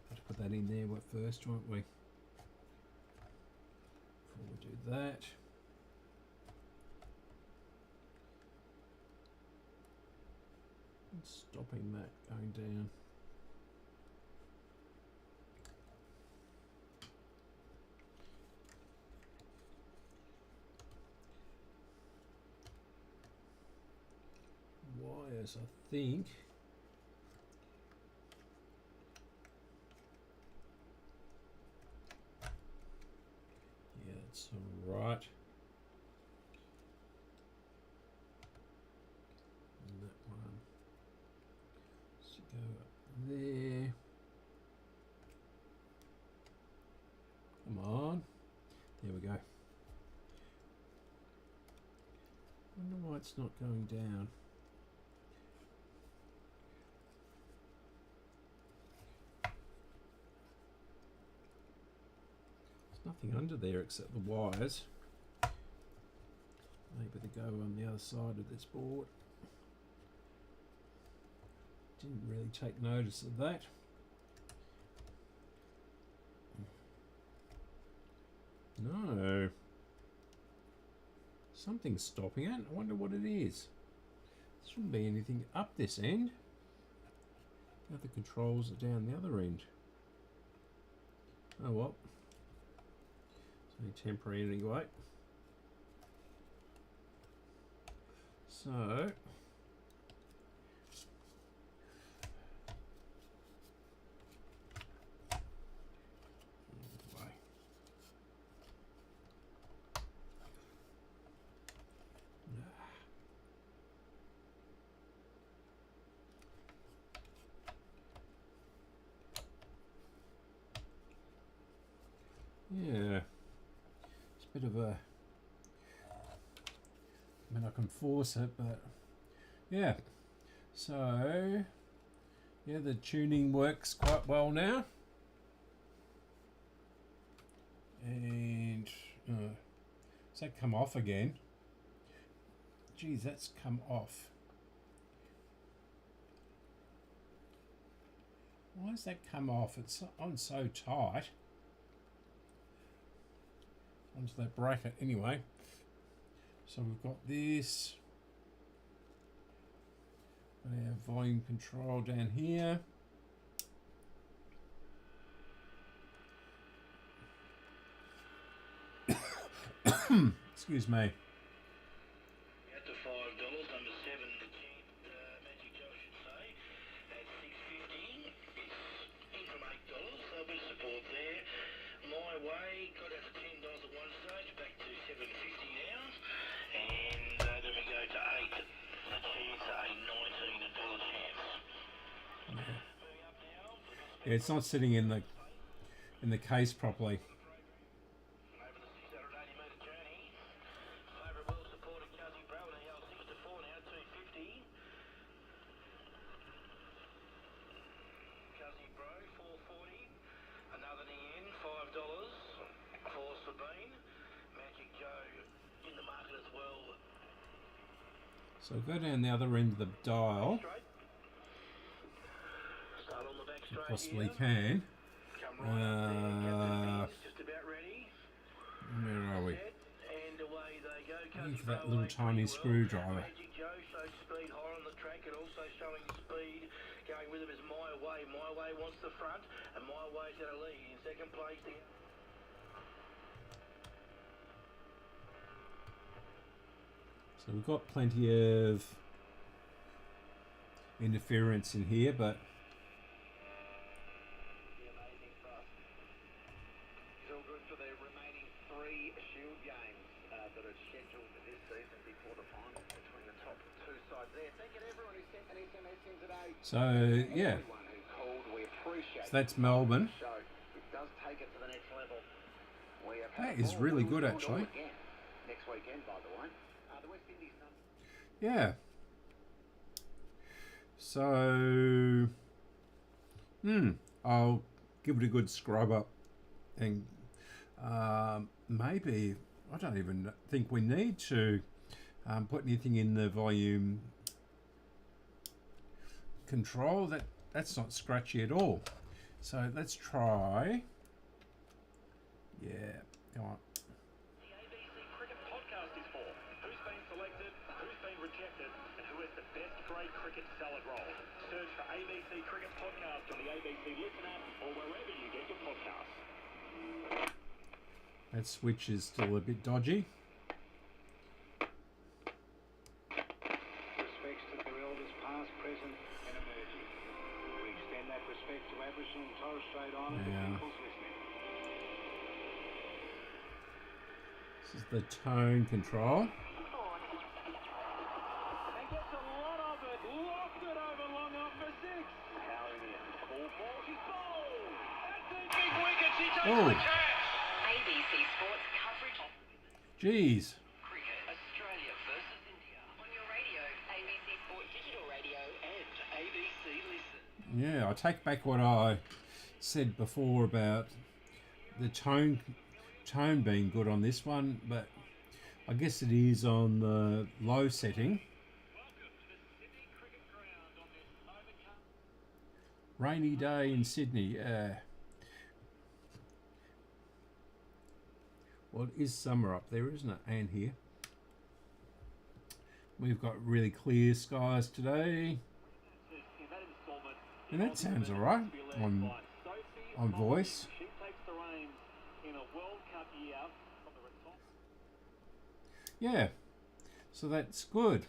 have to put that in there first, won't we? Before we do that. Stopping that going down. Wires, I think. Yeah, that's all right. And that one. So go up there. Come on. There we go. I wonder why it's not going down. Nothing under there except the wires. Maybe they go on the other side of this board. Didn't really take notice of that. No. Something's stopping it. I wonder what it is. There shouldn't be anything up this end. The other controls are down the other end. Oh well. Temporary anyway. So anyway. Yeah, it's a bit of a, I mean I can force it, but yeah, so yeah, the tuning works quite well now. And does that come off again? Geez, that's come off. Why has that come off? It's on so tight. Onto that bracket anyway. So we've got this. Got our volume control down here. Excuse me. At the $5, number 7, the Magic Joe should say, at $6.50. It's in from $8, so a bit of support there. My Way got out to $10 at one stage, back to $7.50 now, and then we go to 8. The chance a $19 chance. Moving up now. Yeah, it's not sitting in the case properly. Over the 680 metre journey. Favourite well supported Cassette Bro and he held 6 to 4 now, 250. Cassette Bro, 440. Another in, $5 for Sabine. Magic Joe in the market as well. So go down the other end of the dial. Straight. Start on the back You straight possibly here. can. Come right up there. Captain P's just about ready. Where are we? Set, and away they go. Looking Cassette for that Bro little away tiny pretty well. screwdriver. Magic Joe shows speed high on the track and also showing speed. Going with him is My Way. My Way wants the front, and My Way's going to lead in second place. So we've got plenty of interference in here, but The amazing stuff. Still good for the remaining 3 Shield games that are scheduled this season before the final between the top 2 sides there. Thank you to everyone who sent an SMS in today. so yeah. Everyone who called, we appreciate So that's Melbourne. the show. It does take it to the next level. We have That had is more really Blues good, Bulldog actually. again next weekend, by the way. The West Indies number. Yeah. So, I'll give it a good scrub up, and maybe I don't even think we need to put anything in the volume control. That's not scratchy at all. So let's try. Yeah, come on. The ABC Cricket Podcast is for who's been selected, who's been rejected, and who has the best grade cricket salad roll. Search for ABC Cricket Podcast on the ABC Listen app or wherever you get your podcasts. That switch is still a bit dodgy. Respects to their elders past, present and emerging. We extend that respect to Aboriginal and Torres Strait Islander Yeah. peoples listening. This is the tone control. And gets a lot of it. Locked it over long on for 6. Powering in. Full ball. She's bowled. That's a big wicket. She takes Oh. the catch. ABC Sports coverage of Jeez. cricket. Australia versus India. On your radio, ABC Sport Digital Radio and ABC Listen. Yeah, I take back what I said before about the tone being good on this one, but I guess it is on the low setting. Rainy day in Sydney. Well, it is summer up there, isn't it? And here. We've got really clear skies today. And that sounds alright on voice. She takes the reins in a World Cup year from the response. Yeah, so that's good.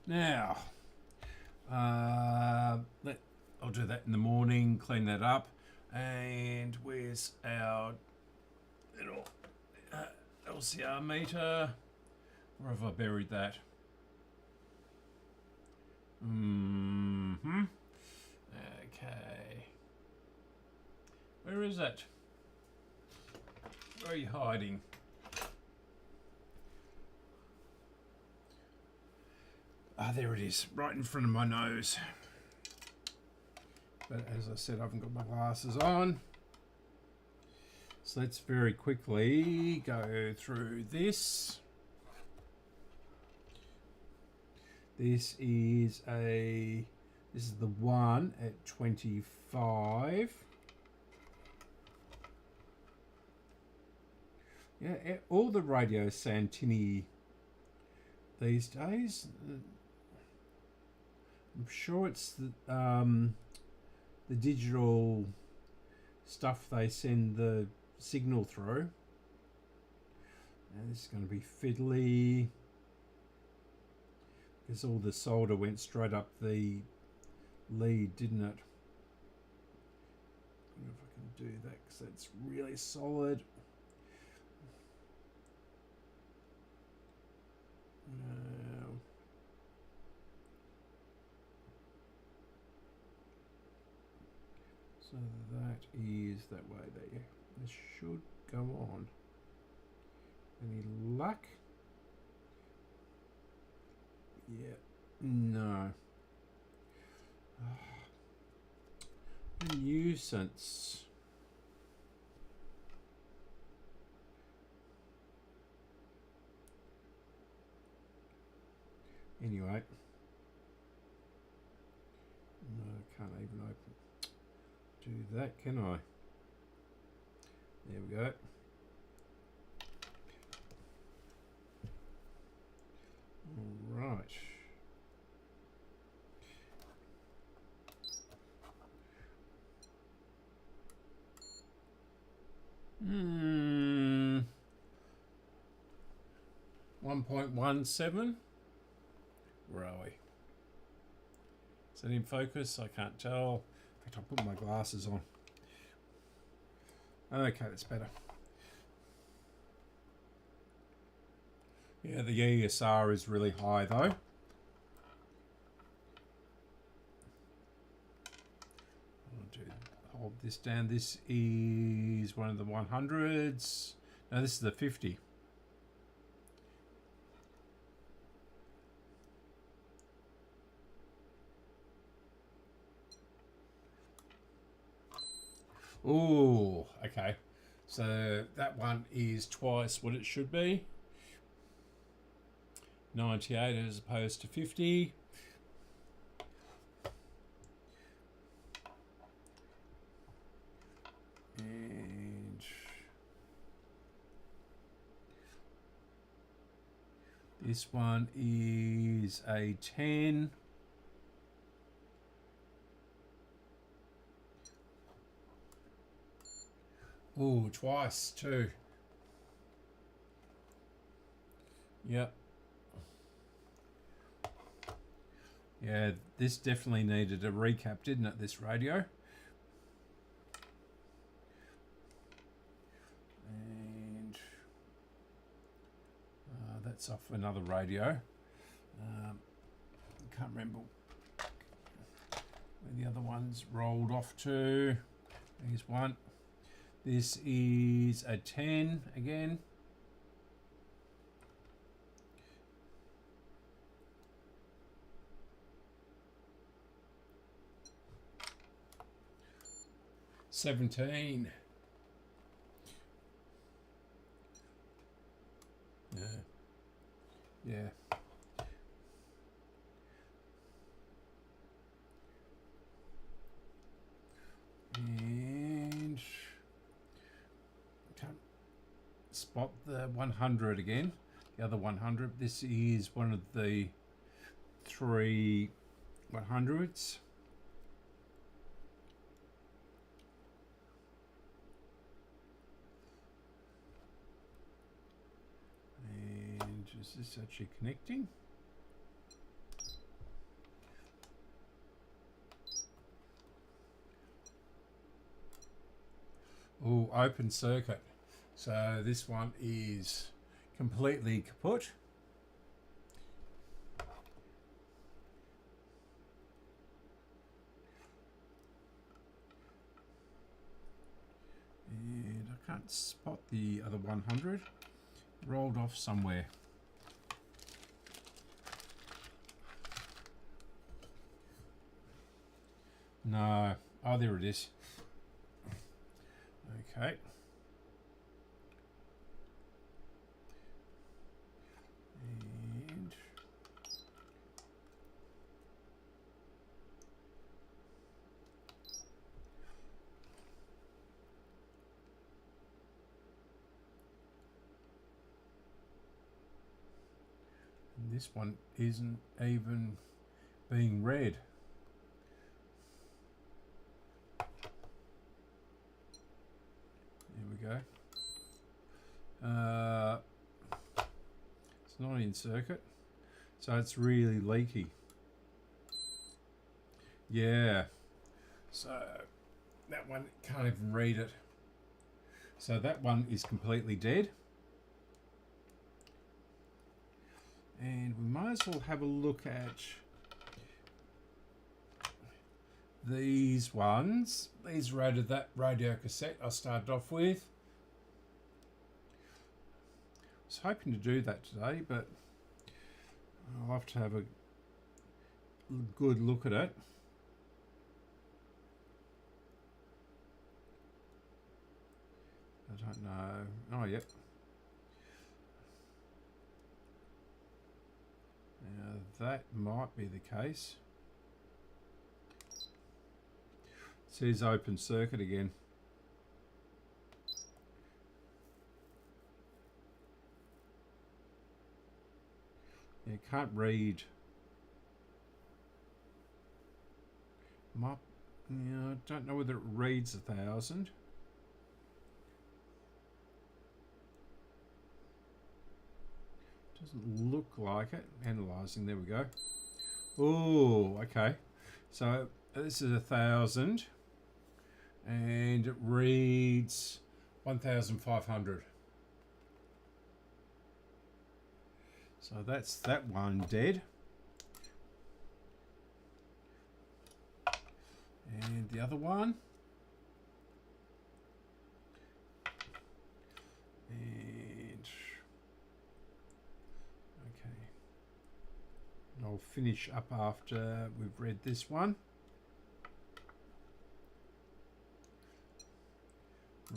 Now, I'll do that in the morning, clean that up. And where's our little LCR meter? Where have I buried that? Okay. Where is it? Where are you hiding? Ah, there it is, right in front of my nose. But as I said, I haven't got my glasses on. So let's very quickly go through this. This is the one at 25. Yeah, all the radios sound tinny these days. I'm sure it's the digital stuff they send the signal through. And this is going to be fiddly because all the solder went straight up the lead, didn't it? I don't know if I can do that because that's really solid. So that is that way there. This should go on. Any luck? Yeah. No. A nuisance. Anyway. No, I can't even open. Do that, can I? There we go. All right. Hmm. 1.17. Where are we? Is that in focus? I can't tell. In fact, I'll put my glasses on. Okay, that's better. Yeah, the ESR is really high though. Hold this down. This is one of the 100s. No, this is the 50. Oh, okay. So that one is twice what it should be. 98 as opposed to 50. And this one is a 10. Oh, twice too. Yep. Yeah, this definitely needed a recap, didn't it, this radio? And that's off another radio. Can't remember where the other ones rolled off to. There's one. This is a 10 again. $17. Yeah. Yeah. And can't spot the 100 again. The other 100. This is one of the 3 100s. And is this actually connecting? Oh, open circuit. So this one is completely kaput. And I can't spot the other 100. Rolled off somewhere. No. Oh, there it is. Okay. And this one isn't even being read. There we go. It's not in circuit, so it's really leaky. Yeah, so that one can't even read it. So that one is completely dead. And we might as well have a look at these ones. These rated that radio cassette I started off with. I was hoping to do that today, but I'll have to have a good look at it. I don't know. Oh, yep. Now that might be the case. It says open circuit again. You can't read. I don't know whether it reads 1,000. Doesn't look like it. Analyzing, there we go. Oh, okay. So this is 1,000 and it reads 1,500. So that's that one dead. And the other one. And okay. I'll finish up after we've read this one.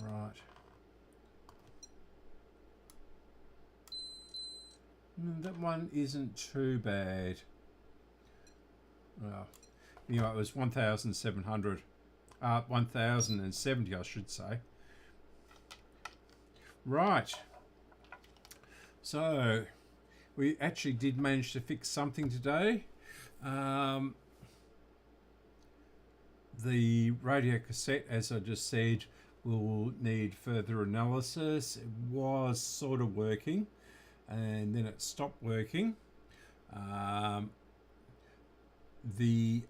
Right. That one isn't too bad. Well, anyway, it was 1,700. 1,070, I should say. Right. So, we actually did manage to fix something today. The radio cassette, as I just said, will need further analysis. It was sort of working, and then it stopped working. The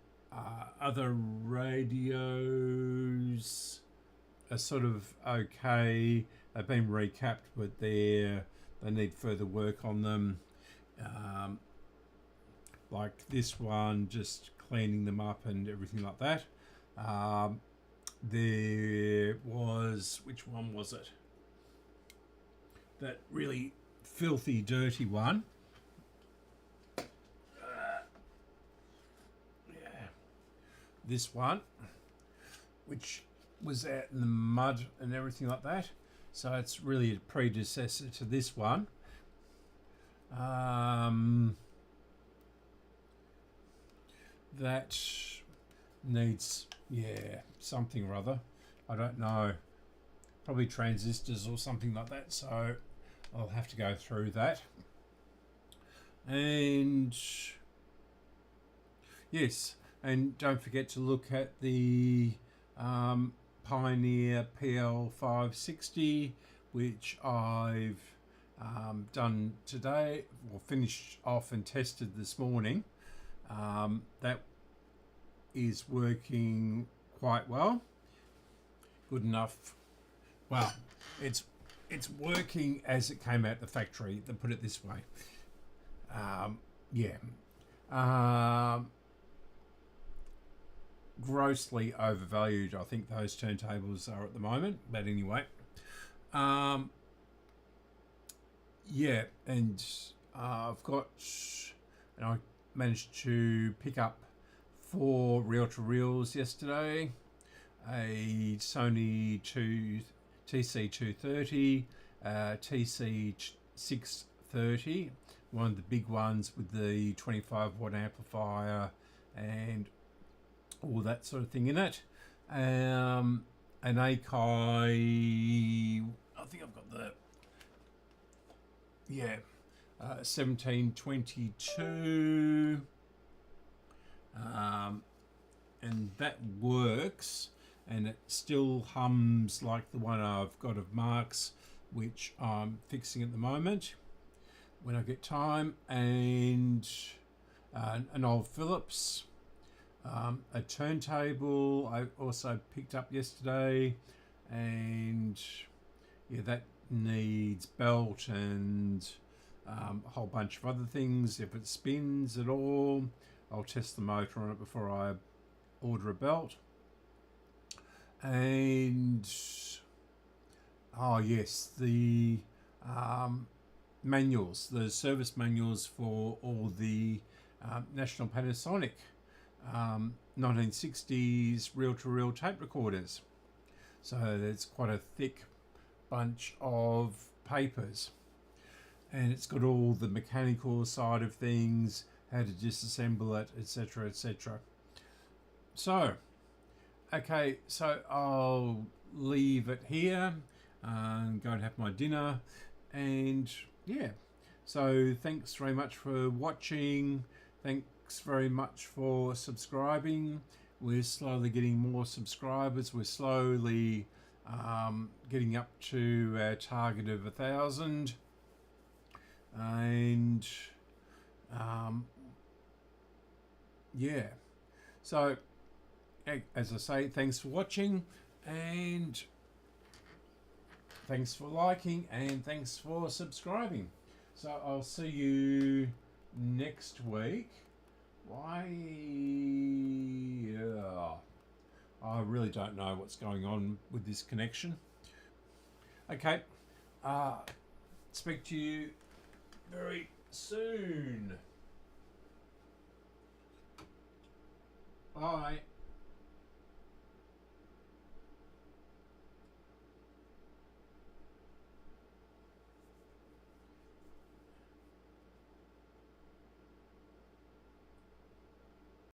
other radios are sort of okay. They've been recapped, but they need further work on them. Like this one, just cleaning them up and everything like that. There was, which one was it? That really filthy, dirty one. Yeah, this one, which was out in the mud and everything like that. So it's really a predecessor to this one. That needs, yeah, something or other. I don't know. Probably transistors or something like that. So I'll have to go through that. And yes, and don't forget to look at the Pioneer PL560, which I've done today, or finished off and tested this morning. That is working quite well. Good enough. Well, it's working as it came out the factory, to put it this way. Yeah. Grossly overvalued, I think those turntables are at the moment. But anyway, Yeah, and I've got, and I managed to pick up 4 reel-to-reels yesterday. A Sony TC230, TC630, one of the big ones with the 25 watt amplifier and all that sort of thing in it. An Akai, I think I've got the 1722, and that works, and it still hums like the one I've got of Mark's, which I'm fixing at the moment when I get time, and an old Philips, a turntable I also picked up yesterday, and yeah, that needs belt and a whole bunch of other things. If it spins at all, I'll test the motor on it before I order a belt. And oh yes, the manuals, the service manuals for all the National Panasonic 1960s reel-to-reel tape recorders. So there's quite a thick bunch of papers, and it's got all the mechanical side of things, how to disassemble it, etc, etc. So okay, so I'll leave it here and go and have my dinner, and yeah, so thanks very much for watching, thanks very much for subscribing. We're slowly getting more subscribers, we're slowly getting up to our target of 1,000, and yeah, so as I say, thanks for watching, and thanks for liking, and thanks for subscribing. So I'll see you next week. Why? I really don't know what's going on with this connection. Okay, speak to you very soon. Bye.